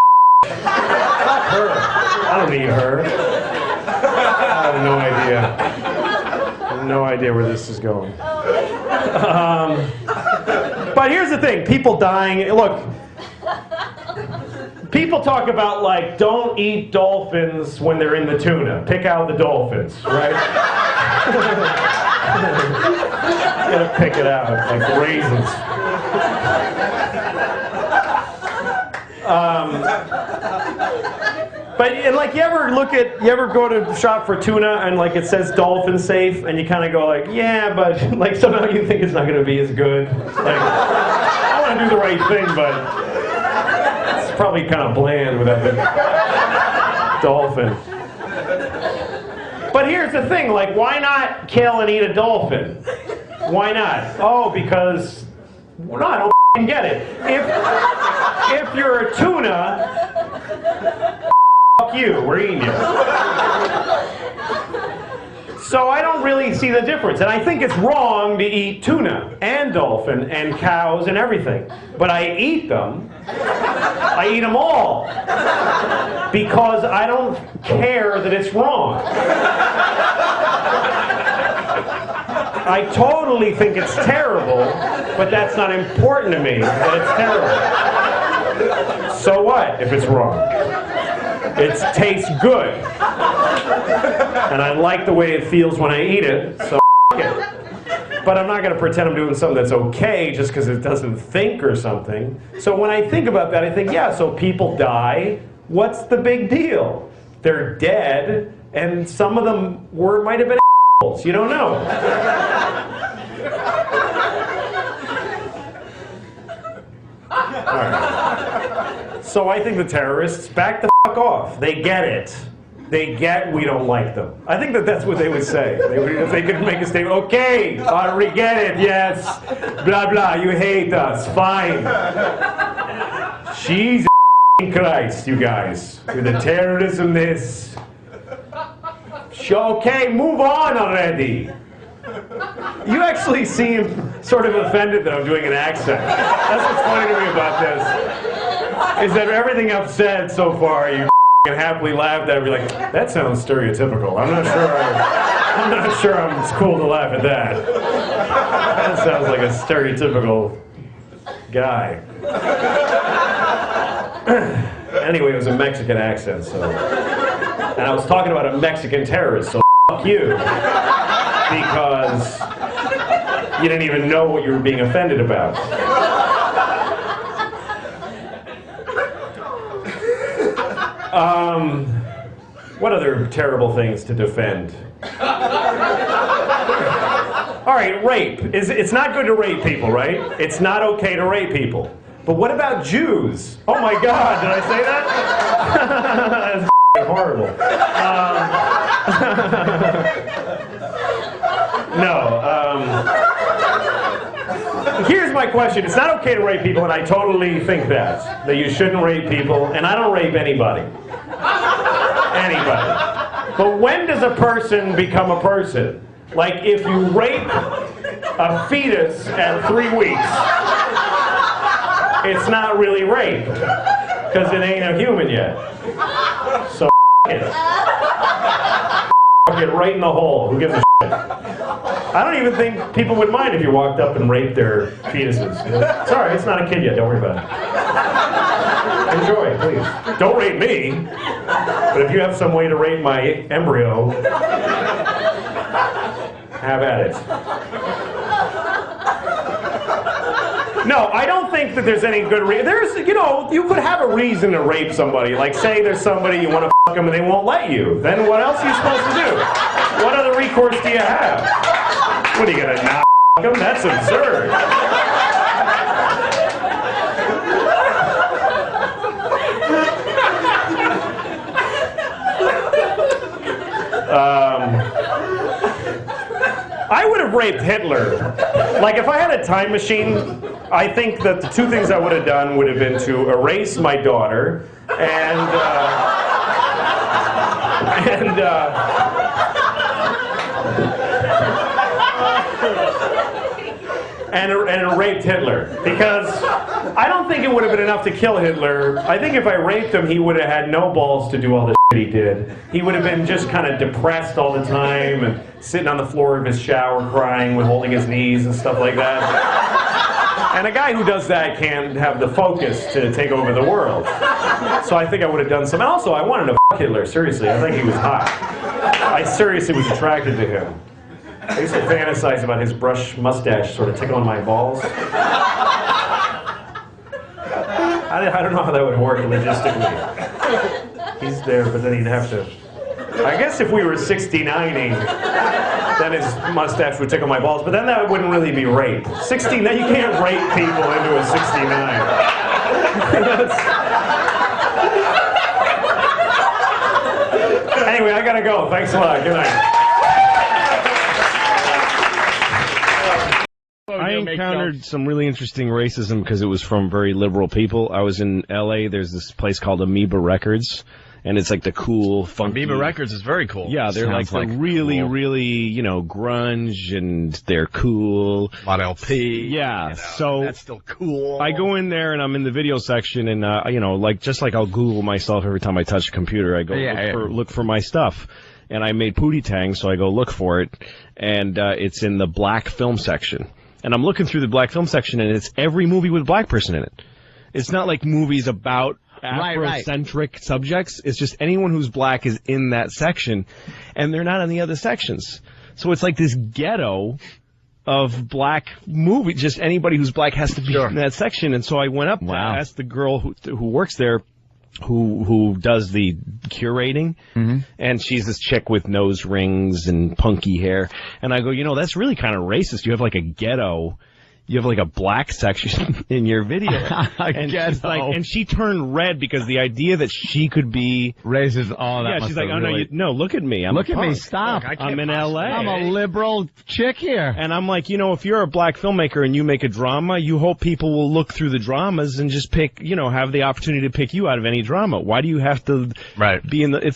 Fuck her. I don't need her. I have no idea. I have no idea where this is going. But here's the thing, people dying, look, people talk about like, don't eat dolphins when they're in the tuna. Pick out the dolphins, right? You gotta pick it out, like raisins. But and like you ever go to shop for tuna and like it says dolphin safe and you kind of go like, yeah, but like somehow you think it's not going to be as good. Like I want to do the right thing, but it's probably kind of bland without the dolphin. But here's the thing, like why not kill and eat a dolphin? Why not? Oh, because well, no, I don't f***ing get it. If you're a tuna, fuck you, we're eating you. So I don't really see the difference. And I think it's wrong to eat tuna and dolphin and cows and everything. But I eat them. I eat them all. Because I don't care that it's wrong. I totally think it's terrible, but that's not important to me that it's terrible. So what if it's wrong? It tastes good. And I like the way it feels when I eat it, so it. But I'm not going to pretend I'm doing something that's okay just because it doesn't think or something. So when I think about that, I think, yeah, so people die. What's the big deal? They're dead, and some of them might have been assholes. You don't know. All right. So I think the terrorists back the fuck off. They get it. They get we don't like them. I think that's what they would say. If they could make a statement, okay, we get it, yes, blah, blah, you hate us, fine. Jesus Christ, you guys, with the terrorism this. Okay, move on already. You actually seem sort of offended that I'm doing an accent. That's what's funny to me about this, is that everything I've said so far, you happily laughed at it, be like, that sounds stereotypical. I'm not sure it's cool to laugh at that. That sounds like a stereotypical guy. Anyway, it was a Mexican accent, so. And I was talking about a Mexican terrorist, so fuck you. Because you didn't even know what you were being offended about. What other terrible things to defend? All right, rape. It's not good to rape people, right? It's not okay to rape people. But what about Jews? Oh my God, did I say that? That's horrible. Here's my question. It's not okay to rape people, and I totally think that you shouldn't rape people, and I don't rape anybody. Anybody. But when does a person become a person? Like if you rape a fetus at 3 weeks, it's not really rape, because it ain't a human yet. So it. Get right in the hole. Who gives a shit? I don't even think people would mind if you walked up and raped their fetuses. Sorry, it's not a kid yet. Don't worry about it. Enjoy, please. Don't rape me. But if you have some way to rape my embryo, have at it. No, I don't think that there's any good reason. You could have a reason to rape somebody. Like, say there's somebody you want to fuck them and they won't let you. Then what else are you supposed to do? What other recourse do you have? What, are you going to not fuck them? That's absurd. I would have raped Hitler. Like, if I had a time machine, I think that the two things I would have done would have been to erase my daughter and raped Hitler. Because I don't think it would have been enough to kill Hitler. I think if I raped him, he would have had no balls to do all the shit he did. He would have been just kind of depressed all the time and sitting on the floor of his shower crying with holding his knees and stuff like that. And a guy who does that can't have the focus to take over the world. So I think I would have done some. And also, I wanted to fuck Hitler, seriously. I think he was hot. I seriously was attracted to him. I used to fantasize about his brush mustache sort of tickling my balls. I don't know how that would work logistically. He's there, but then he'd have to... I guess if we were 69ing, then his mustache would tickle my balls, but then that wouldn't really be rape. 69, you can't rape people into a 69. Anyway, I gotta go. Thanks a lot. Good night. I encountered some really interesting racism because it was from very liberal people. I was in L.A. There's this place called Amoeba Records, and it's like the cool, funky... Amoeba Records is very cool. Yeah, they're Sounds like really, cool. really, grunge, and they're cool. A lot of LP. Yeah, so... That's still cool. I go in there, and I'm in the video section, and, just like I'll Google myself every time I touch a computer, I go look for my stuff. And I made Pootie Tang, so I go look for it, and it's in the black film section. And I'm looking through the black film section, and it's every movie with a black person in it. It's not like movies about Afrocentric subjects. It's just anyone who's black is in that section, and they're not in the other sections. So it's like this ghetto of black movie. Just anybody who's black has to be in that section. And so I went up and asked the girl who works there, who does the curating, and she's this chick with nose rings and punky hair, and I go, that's really kind of racist. You have like a ghetto, you have like a black section in your video. And she's like, and she turned red because the idea that she could be racist. Oh, that she's like, no, look at me. Look at me, stop. I'm in LA. I'm a liberal chick here. And I'm like, if you're a black filmmaker and you make a drama, you hope people will look through the dramas and just pick, have the opportunity to pick you out of any drama. Why do you have to be in the,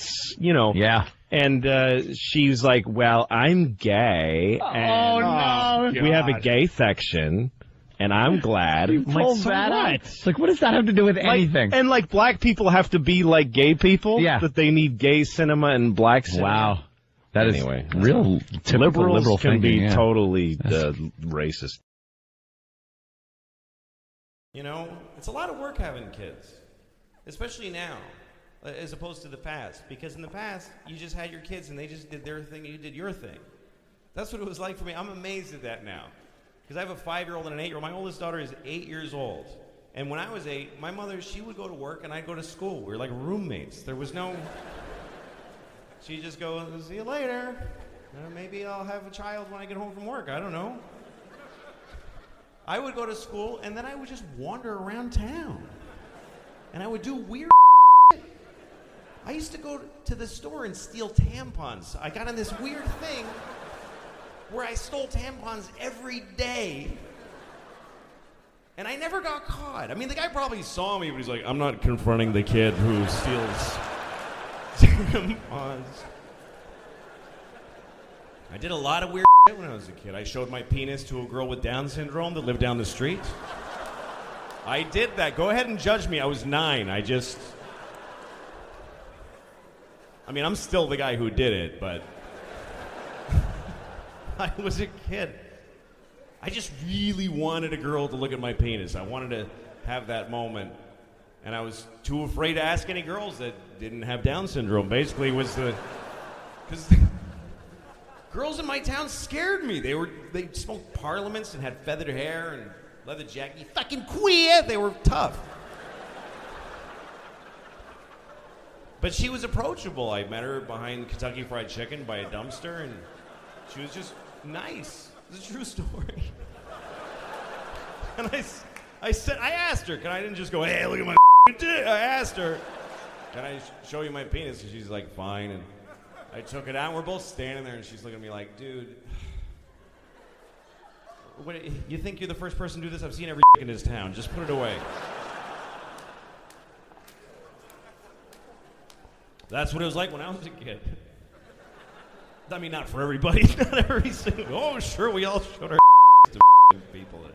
Yeah. And she's like, well, I'm gay. And we have a gay section, and I'm glad. You pulled that out. It's like, what does that have to do with anything? And black people have to be like gay people? Yeah. That they need gay cinema and black cinema? Wow. That is real typical liberals liberal can thinking, be totally racist. It's a lot of work having kids, especially now. As opposed to the past. Because in the past, you just had your kids and they just did their thing and you did your thing. That's what it was like for me. I'm amazed at that now. Because I have a 5-year-old and an 8-year-old. My oldest daughter is 8 years old. And when I was 8, my mother, she would go to work and I'd go to school. We were like roommates. There was no... She'd just go, see you later. Maybe I'll have a child when I get home from work. I don't know. I would go to school and then I would just wander around town. And I would do weird I used to go to the store and steal tampons. I got in this weird thing where I stole tampons every day. And I never got caught. I mean, the guy probably saw me, but he's like, I'm not confronting the kid who steals tampons. I did a lot of weird shit when I was a kid. I showed my penis to a girl with Down syndrome that lived down the street. I did that. Go ahead and judge me. I was 9. I'm still the guy who did it, but I was a kid. I just really wanted a girl to look at my penis. I wanted to have that moment. And I was too afraid to ask any girls that didn't have Down syndrome. Basically, was because girls in my town scared me. They smoked parliaments and had feathered hair and leather jacket. You fucking queer. They were tough. But she was approachable. I met her behind Kentucky Fried Chicken by a dumpster, and she was just nice. It's a true story. And I asked her, I didn't just go, hey, look at my dick. I asked her, can I show you my penis? And she's like, fine. And I took it out, and we're both standing there, and she's looking at me like, dude, you think you're the first person to do this? I've seen every dick in this town. Just put it away. That's what it was like when I was a kid. I mean, not for everybody. Not every single. Oh, sure, we all showed our to people.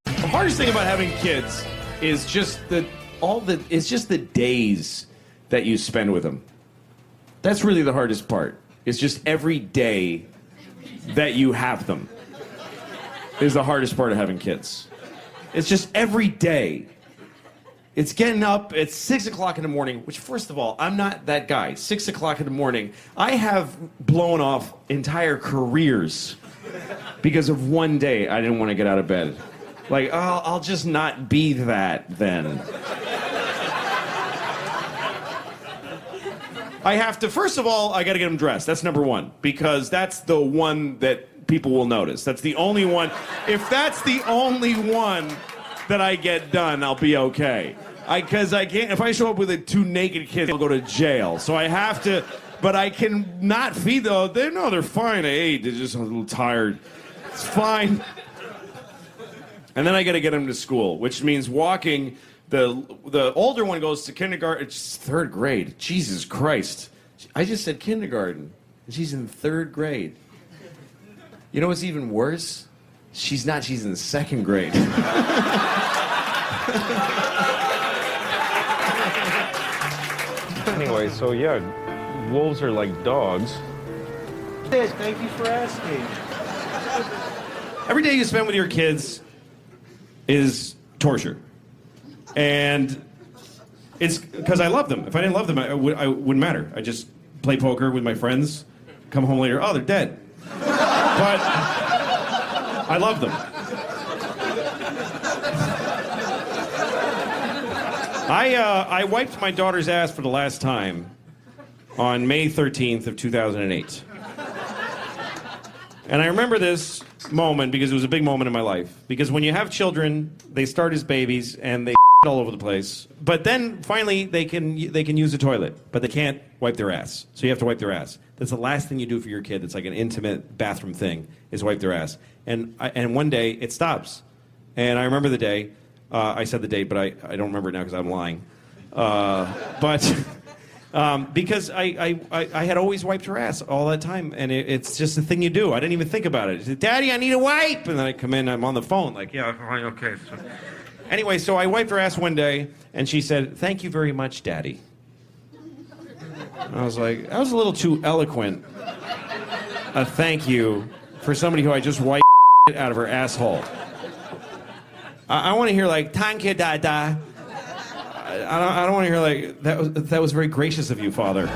The hardest thing about having kids is just the days that you spend with them. That's really the hardest part. It's just every day that you have them is the hardest part of having kids. It's just every day. It's getting up at 6 o'clock in the morning, which, first of all, I'm not that guy. 6 o'clock in the morning. I have blown off entire careers because of one day I didn't want to get out of bed. Like, oh, I'll just not be that then. I have to, first of all, I got to get them dressed. That's number one, because that's the one that people will notice. That's the only one. If that's the only one that I get done, I'll be okay. Because I can't, if I show up with two naked kids, I'll go to jail. So I have to, but I can not feed them. They're fine. I ate. They're just a little tired. It's fine. And then I got to get them to school, which means walking. The older one goes to kindergarten. It's third grade. Jesus Christ. I just said kindergarten. And she's in third grade. You know what's even worse? She's not. She's in second grade. Anyway, so yeah, wolves are like dogs. Thank you for asking. Every day you spend with your kids is torture. And it's because I love them. If I didn't love them, I wouldn't matter. I just play poker with my friends, come home later, oh, they're dead. But I love them. I wiped my daughter's ass for the last time on May 13th of 2008. And I remember this moment because it was a big moment in my life. Because when you have children, they start as babies and they all over the place. But then finally they can use the toilet, but they can't wipe their ass. So you have to wipe their ass. That's the last thing you do for your kid. It's like an intimate bathroom thing, is wipe their ass. And one day it stops. And I remember the day. I said the date, but I don't remember it now because I'm lying. Because I had always wiped her ass all that time, and it's just a thing you do. I didn't even think about it. I said, Daddy, I need a wipe! And then I come in, I'm on the phone, like, yeah, okay. So. Anyway, so I wiped her ass one day, and she said, thank you very much, Daddy. And I was like, that was a little too eloquent. A thank you for somebody who I just wiped out of her asshole. I want to hear like, thank you, Dada. I don't want to hear like, that was very gracious of you, Father.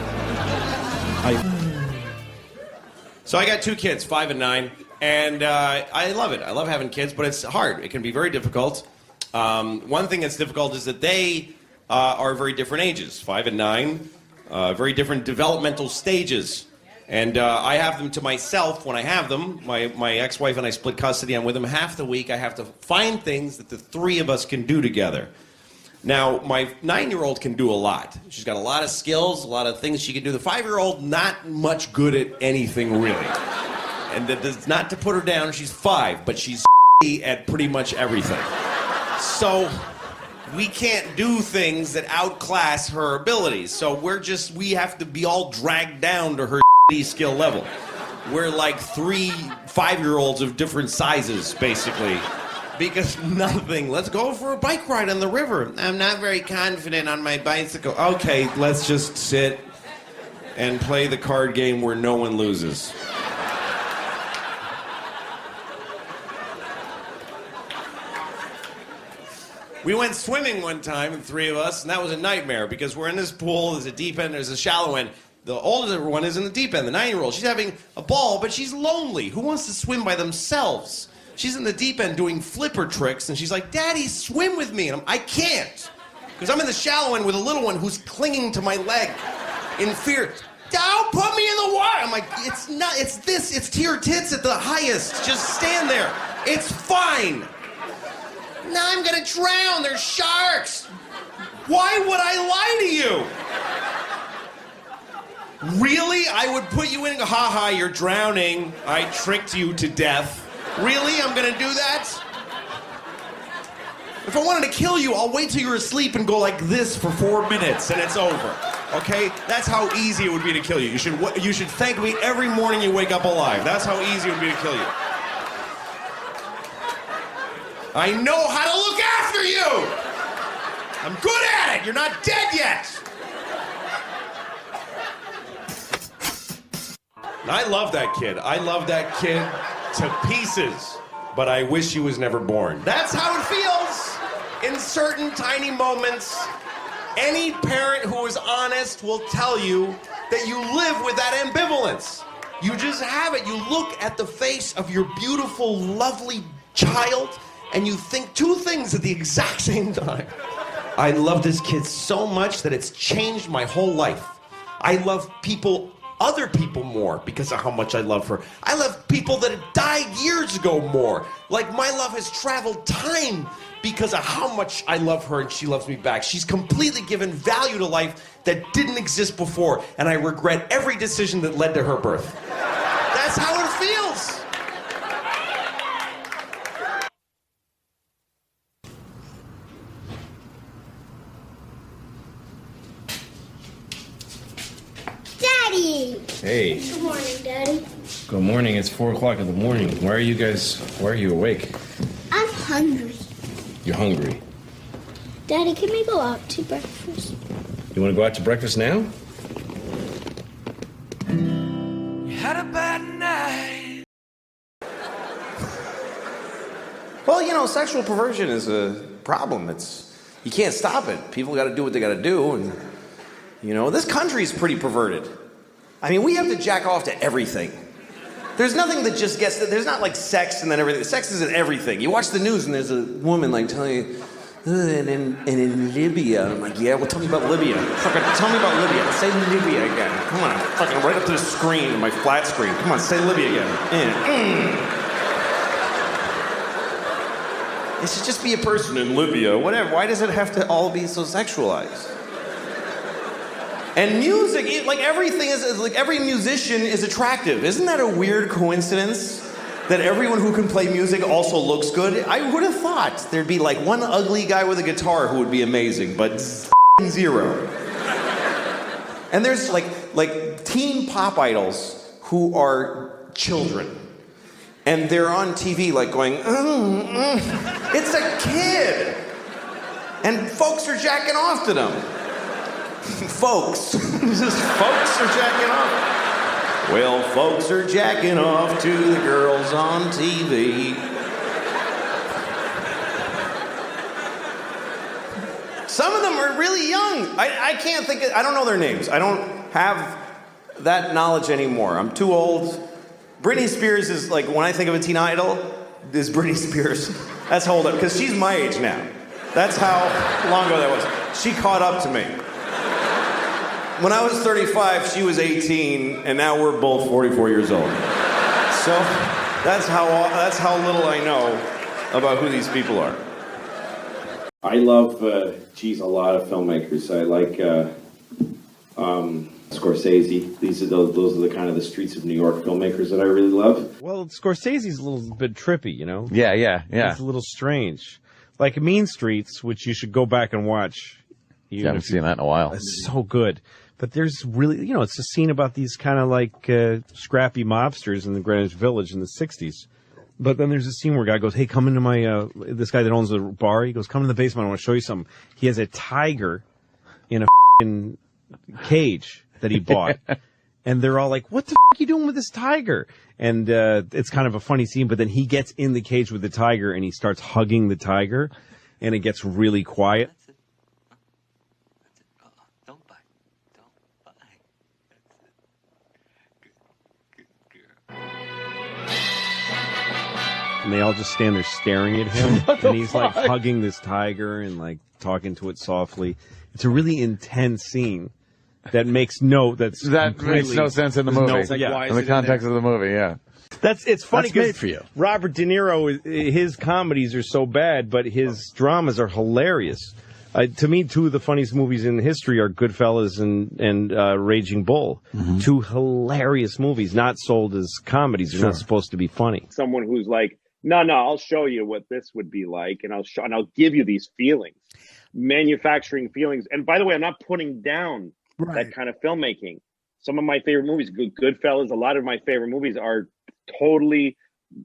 So I got two kids, 5 and 9, and I love it. I love having kids, but it's hard. It can be very difficult. One thing that's difficult is that they are very different ages, 5 and 9, very different developmental stages. And I have them to myself when I have them. My ex-wife and I split custody. I'm with them half the week. I have to find things that the three of us can do together. Now, my 9-year-old can do a lot. She's got a lot of skills, a lot of things she can do. The 5-year-old, not much good at anything, really. And that's not to put her down. She's 5, but she's at pretty much everything. So we can't do things that outclass her abilities. So we have to be all dragged down to her skill level. We're like 3 5-year-olds of different sizes, basically. Because nothing. Let's go for a bike ride on the river. I'm not very confident on my bicycle. Okay, let's just sit and play the card game where no one loses. We went swimming one time, the three of us, and that was a nightmare because we're in this pool. There's a deep end, there's a shallow end. The older one is in the deep end, the 9-year-old. She's having a ball, but she's lonely. Who wants to swim by themselves? She's in the deep end doing flipper tricks, and she's like, Daddy, swim with me. And I can't, because I'm in the shallow end with a little one who's clinging to my leg in fear. Don't put me in the water. I'm like, it's not, it's this, it's to your tits at the highest. Just stand there. It's fine. Now I'm gonna drown. There's sharks. Why would I lie to you? Really? I would put you in and go, ha ha, you're drowning. I tricked you to death. Really? I'm gonna do that? If I wanted to kill you, I'll wait till you're asleep and go like this for 4 minutes and it's over. Okay? That's how easy it would be to kill you. You should thank me every morning you wake up alive. That's how easy it would be to kill you. I know how to look after you! I'm good at it! You're not dead yet! I love that kid. I love that kid to pieces. But I wish he was never born. That's how it feels in certain tiny moments. Any parent who is honest will tell you that you live with that ambivalence. You just have it. You look at the face of your beautiful, lovely child, and you think two things at the exact same time. I love this kid so much that it's changed my whole life. I love other people more because of how much I love her. I love people that had died years ago more. Like my love has traveled time because of how much I love her and she loves me back. She's completely given value to life that didn't exist before, and I regret every decision that led to her birth. That's how it feels. Daddy! Hey. Good morning, Daddy. Good morning. It's 4 o'clock in the morning. Why are you awake? I'm hungry. You're hungry. Daddy, can we go out to breakfast? You want to go out to breakfast now? You had a bad night. Well, you know, sexual perversion is a problem. You can't stop it. People got to do what they got to do, and you know, this country is pretty perverted. I mean, we have to jack off to everything. There's nothing that just gets, there's not like sex and then everything. Sex is in everything. You watch the news and there's a woman like telling you, and in Libya. I'm like, yeah, well, tell me about Libya. Fucking tell me about Libya. Say Libya again. Come on, fucking right up to the screen, my flat screen. Come on, say Libya again. It should just be a person in Libya, whatever. Why does it have to all be so sexualized? And music, like everything is like every musician is attractive. Isn't that a weird coincidence? That everyone who can play music also looks good? I would have thought there'd be like one ugly guy with a guitar who would be amazing, but zero. And there's like teen pop idols who are children. And they're on TV like going, it's a kid. And folks are jacking off to them. Folks. Just folks are jacking off. Well, folks are jacking off to the girls on TV. Some of them are really young. I can't think I don't know their names. I don't have that knowledge anymore. I'm too old. Britney Spears is like, when I think of a teen idol, is Britney Spears. That's how old, because she's my age now. That's how long ago that was. She caught up to me. When I was 35, she was 18, and now we're both 44 years old. So that's how little I know about who these people are. I love, a lot of filmmakers. I like Scorsese. Those are the kind of the streets of New York filmmakers that I really love. Well, Scorsese's a little bit trippy, you know? Yeah. It's a little strange. Like Mean Streets, which you should go back and watch. I haven't seen that in a while. It's so good. But there's really, it's a scene about these kind of like scrappy mobsters in the Greenwich Village in the 60s. But then there's a scene where a guy goes, hey, come into my, this guy that owns the bar, he goes, come in the basement, I want to show you something. He has a tiger in a f***ing cage that he bought. And they're all like, what the f*** are you doing with this tiger? And it's kind of a funny scene, but then he gets in the cage with the tiger and he starts hugging the tiger. and it gets really quiet. And they all just stand there staring at him, and he's like hugging this tiger and like talking to it softly. It's a really intense scene that makes that makes no sense in the movie. In the context of the movie, yeah. It's funny That's made because for you. Robert De Niro, his comedies are so bad, but his dramas are hilarious. To me, two of the funniest movies in history are Goodfellas and Raging Bull. Two hilarious movies, not sold as comedies. They're not supposed to be funny. Someone who's like, no, I'll show you what this would be like, and I'll give you these feelings, manufacturing feelings. And by the way, I'm not putting down that kind of filmmaking. Some of my favorite movies, Goodfellas, a lot of my favorite movies are totally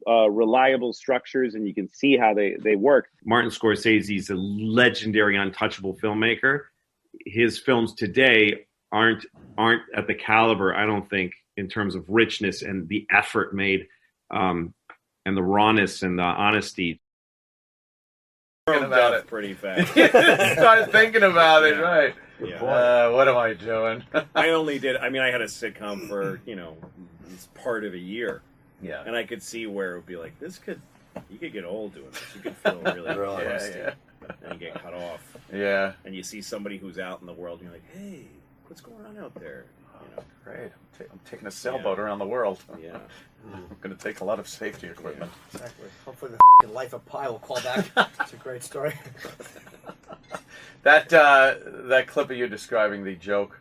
reliable structures, and you can see how they work. Martin Scorsese is a legendary, untouchable filmmaker. His films today aren't at the caliber, I don't think, in terms of richness and the effort made, and the rawness and the honesty. About it pretty fast. Start thinking about it, right? Yeah. What am I doing? I had a sitcom for, it's part of a year. Yeah. And I could see where it would be like, you could get old doing this. You could feel really rusty. Yeah. And you get cut off. Yeah. And you see somebody who's out in the world, and you're like, hey, what's going on out there? Great. I'm taking a sailboat around the world. Yeah. I'm going to take a lot of safety equipment. Exactly. Hopefully the Life of Pi will call back. It's a great story. That clip of you describing the joke,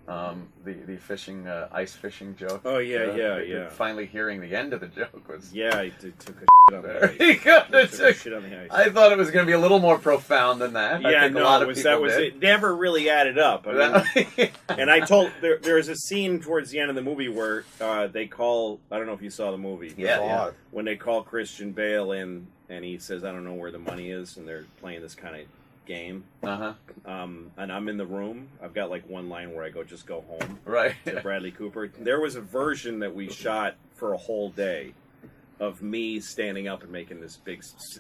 the fishing, ice fishing joke. Oh, yeah. Finally hearing the end of the joke was... Yeah, I took a shit on the ice. Took a shit on the ice. I thought it was going to be a little more profound than that. Yeah, I think a lot of people did. It never really added up. And I told, there's a scene towards the end of the movie where they call, I don't know if you saw the movie. Yeah. When they call Christian Bale in, and he says, I don't know where the money is, and they're playing this kind of game. And I'm in the room. I've got like one line where I go, just go home. Right. To Bradley Cooper. There was a version that we shot for a whole day of me standing up and making this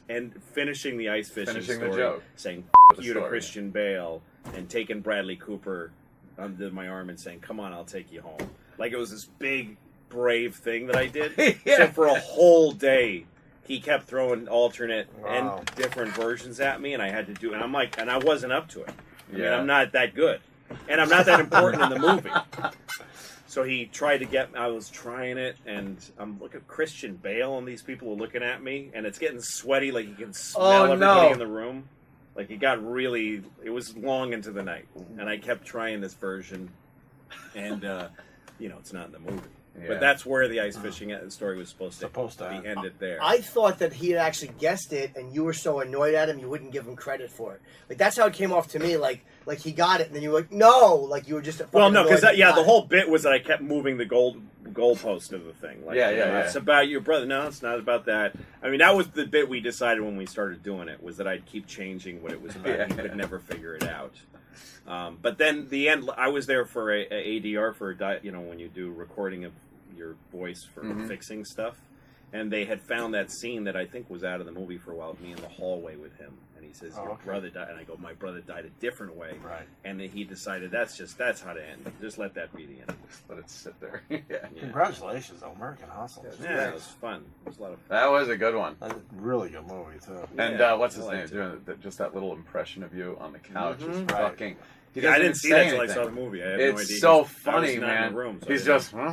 and finishing the ice fishing story, the joke. saying you to Christian Bale, and taking Bradley Cooper under my arm and saying, come on, I'll take you home. Like it was this big, brave thing that I did. So for a whole day, he kept throwing alternate and different versions at me, and I had to do it. And I'm like, and I wasn't up to it. I mean, I'm not that good, and I'm not that important in the movie. So he tried to get. I was trying it, and I'm looking at Christian Bale, and these people are looking at me, and it's getting sweaty. Like you can smell everybody in the room. Like it got really. It was long into the night, and I kept trying this version, and it's not in the movie. Yeah. But that's where the ice fishing story was supposed to be ended there. I thought that he had actually guessed it, and you were so annoyed at him, you wouldn't give him credit for it. Like that's how it came off to me. Like he got it, and then you were like, no, like you were just. Well, no, because the whole bit was that I kept moving the goalpost of the thing. Like, it's about your brother. No, it's not about that. I mean, that was the bit we decided when we started doing it, was that I'd keep changing what it was about. You could never figure it out. But then the end, I was there for a ADR for when you do recording of your voice for fixing stuff, and they had found that scene that I think was out of the movie for a while, me in the hallway with him, and he says, your brother died, and I go, my brother died a different way, and then he decided that's how to end. Just let that be the end. Just let it sit there. Congratulations on American Hustle. Yeah, it was fun. It was a lot of fun. That was a good one. That's a really good movie too. And what's his name? Doing just that little impression of you on the couch is fucking. I didn't see that until I saw the movie. I had no idea. It's so funny, man. In the room, so he's just really.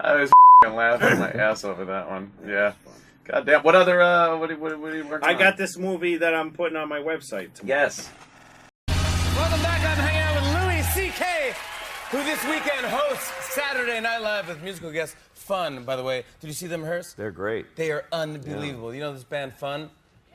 I was laughing my ass over that one. Yeah. God damn. What other? What are you working on? I got this movie that I'm putting on my website tomorrow. Yes. Welcome back. I'm hanging out with Louie C.K., who this weekend hosts Saturday Night Live with musical guests Fun. By the way, did you see them rehearse? They're great. They are unbelievable. You know this band Fun?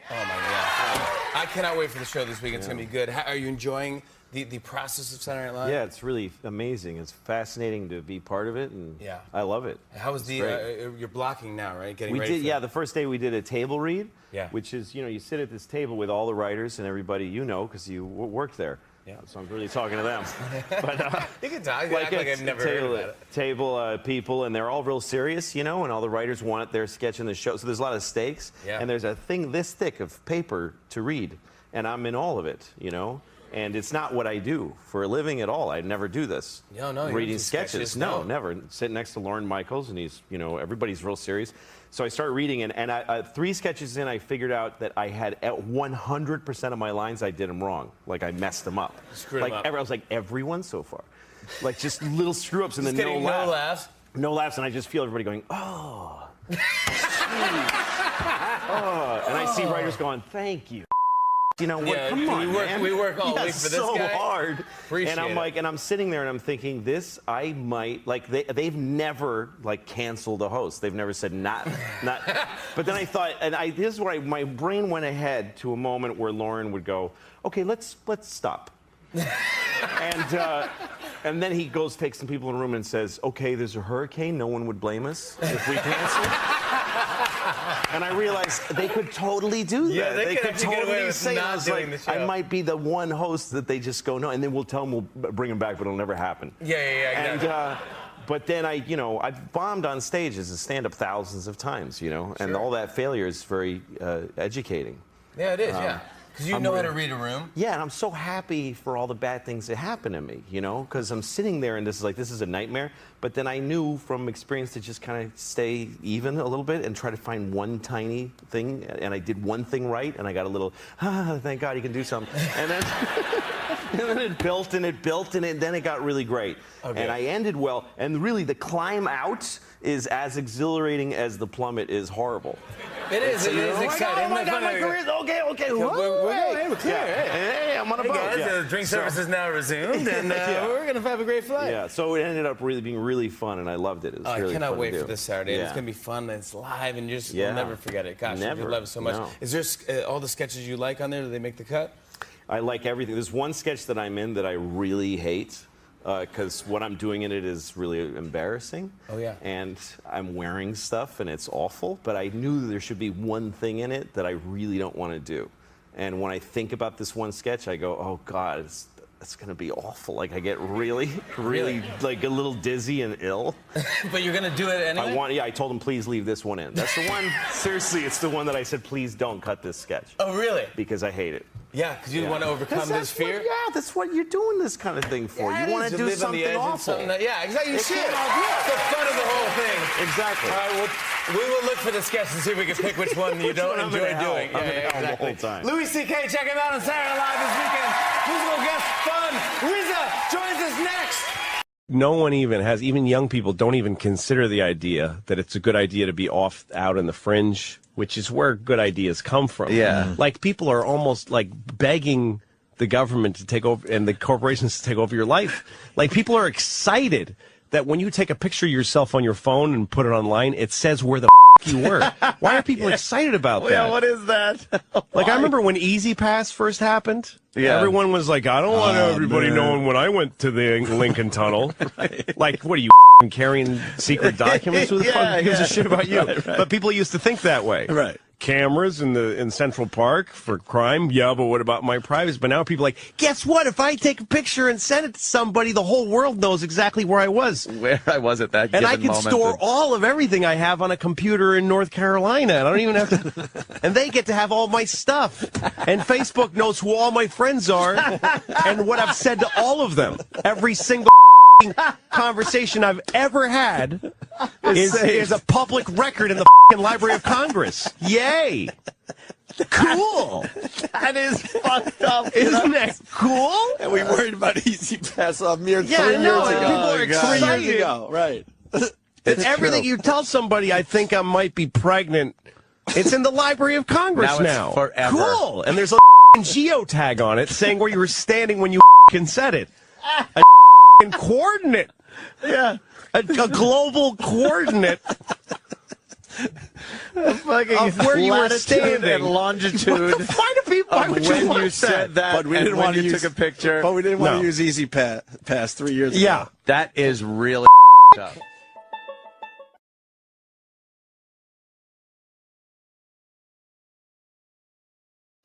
Oh my God! I cannot wait for the show this week. It's going to be good. Are you enjoying the process of Saturday Night Live? Yeah, it's really amazing. It's fascinating to be part of it, and I love it. How was you're blocking now, right? Getting we ready. did. The first day we did a table read. Yeah. Which is you sit at this table with all the writers and everybody because you worked there. Yeah, so I'm really talking to them. But You can talk. You act like I've never heard about it. Table people, and they're all real serious, you know, and all the writers want their sketch in the show. So there's a lot of stakes, and there's a thing this thick of paper to read, and I'm in all of it, you know. And it's not what I do for a living at all. I never do this. No, reading sketches. No, never. Sitting next to Lorne Michaels, and he's, you know, everybody's real serious. So I start reading, and I, 3 sketches in, I figured out that I had at 100% of my lines, I did them wrong. Like I messed them up. Screwed them up. I was like, everyone so far. Like just little screw ups and then no laughs. laughs. No laughs, and I just feel everybody going, oh. Oh. And I see writers going, thank you. You know what? Come on, man. We work all week for this so guy. hard. Appreciate and I'm like, and I'm sitting there and I'm thinking, this I might like. They've never like canceled a host. They've never said not. But then I thought, and this is where my brain went ahead to a moment where Lauren would go, okay, let's stop. And then he goes, takes some people in a room and says, okay, there's a hurricane. No one would blame us if we cancel. And I realized they could totally do that. Yeah, they could totally say, not I was doing like, the show. I might be the one host that they just go, no, and then we'll tell them we'll bring them back, but it'll never happen. Yeah, exactly. And, but then I've bombed on stage as a stand-up thousands of times, you know, and all that failure is very educating. Yeah, it is, yeah. Because you know how to read a room. Yeah, and I'm so happy for all the bad things that happen to me, you know, because I'm sitting there and this is a nightmare. But then I knew from experience to just kind of stay even a little bit and try to find one tiny thing. And I did one thing right, and I got a little, thank God you can do something. And then, and then it built and it built, and then it got really great. Okay. And I ended well. And really, the climb out is as exhilarating as the plummet is horrible. It is. It is exciting. Oh my God, my career's okay. We're clear. Hey, I'm on a boat. Guys, Yeah. drink service is now resumed, and we're going to have a great flight. Yeah, so it ended up really being really fun, and I loved it. It was really I cannot fun wait to do. for this Saturday. Yeah. It's going to be fun, and it's live, and you'll never forget it. Gosh, Never. you love it so much. No. Is there all the sketches you like on there? Do they make the cut? I like everything. There's one sketch that I'm in that I really hate, because what I'm doing in it is really embarrassing. Oh, yeah. And I'm wearing stuff, and it's awful, but I knew there should be one thing in it that I really don't want to do. And when I think about this one sketch, I go, oh, God, it's going to be awful. Like, I get really, like, a little dizzy and ill. But you're going to do it anyway? I told him, please leave this one in. That's the one, seriously, it's the one that I said, please don't cut this sketch. Oh, really? Because I hate it. Yeah, because you want to overcome this fear? That's what you're doing this kind of thing for. Yeah, you want to do something awful. Yeah, exactly. You should. It's the fun of the whole thing. Exactly. All right, we will look for the sketch and see if we can pick which one you don't enjoy doing. Yeah, exactly. The whole time. Louie C.K., check him out on Saturday Night Live this weekend. Musical guest fun. Riza joins us next. No one even young people don't even consider the idea that it's a good idea to be out in the fringe, which is where good ideas come from. Yeah. Like, people are almost like begging the government to take over and the corporations to take over your life. Like, people are excited that when you take a picture of yourself on your phone and put it online, it says where the you were. Why are people excited about that? Yeah, what is that? Like, I remember when Easy Pass first happened. Yeah. Everyone was like, I don't want everybody knowing when I went to the Lincoln Tunnel. Like, what are you carrying secret documents? Who the fuck gives a shit about you? Right. But people used to think that way. Right. Cameras in Central Park for crime? Yeah, but what about my privacy? But now people are like, guess what? If I take a picture and send it to somebody, the whole world knows exactly where I was. Where I was at that given And I can moment. store all of everything I have on a computer in North Carolina. And I don't even have to. And they get to have all my stuff. And Facebook knows who all my friends are and what I've said to all of them. Every single conversation I've ever had is a public record in the Library of Congress. Yay! Cool. That is fucked up. Isn't that cool? And we worried about Easy Pass off mere 3 years I know, ago. and people are excited. 3 years ago, right. Everything you tell somebody, I think I might be pregnant, it's in the Library of Congress now. It's forever. Cool. And there's a geotag on it saying where you were standing when you said it. A coordinate. Yeah. A global coordinate. Of where you were standing and longitude. Why do people? Why would when you want you said that? But we didn't want to took a picture. But we didn't want to use Easy Pass 3 years ago. Yeah, that is really up.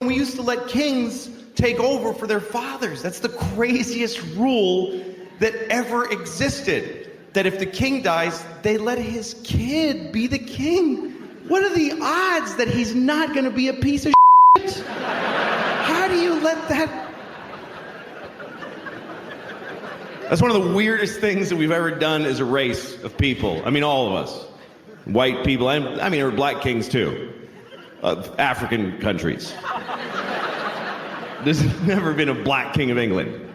We used to let kings take over for their fathers. That's the craziest rule that ever existed. That if the king dies, they let his kid be the king. What are the odds that he's not going to be a piece of shit? How do you let that... That's one of the weirdest things that we've ever done as a race of people. I mean, all of us. White people, and I mean, there were black kings too. African countries. There's never been a black king of England.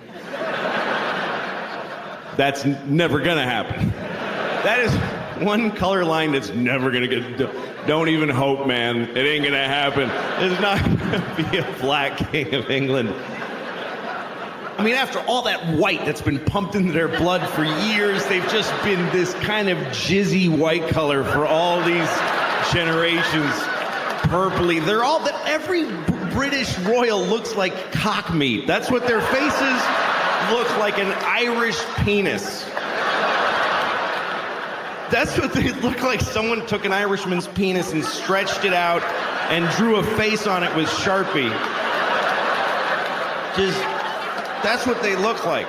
That's never gonna happen. That is one color line that's never gonna get... Don't even hope, man. It ain't gonna happen. There's not gonna be a black king of England. I mean, after all that white that's been pumped into their blood for years, they've just been this kind of jizzy white color for all these generations. Purpley. They're all... Every British royal looks like cock meat. That's what their faces look like, an Irish penis. That's what they look like. Someone took an Irishman's penis and stretched it out and drew a face on it with Sharpie. Just... That's what they look like.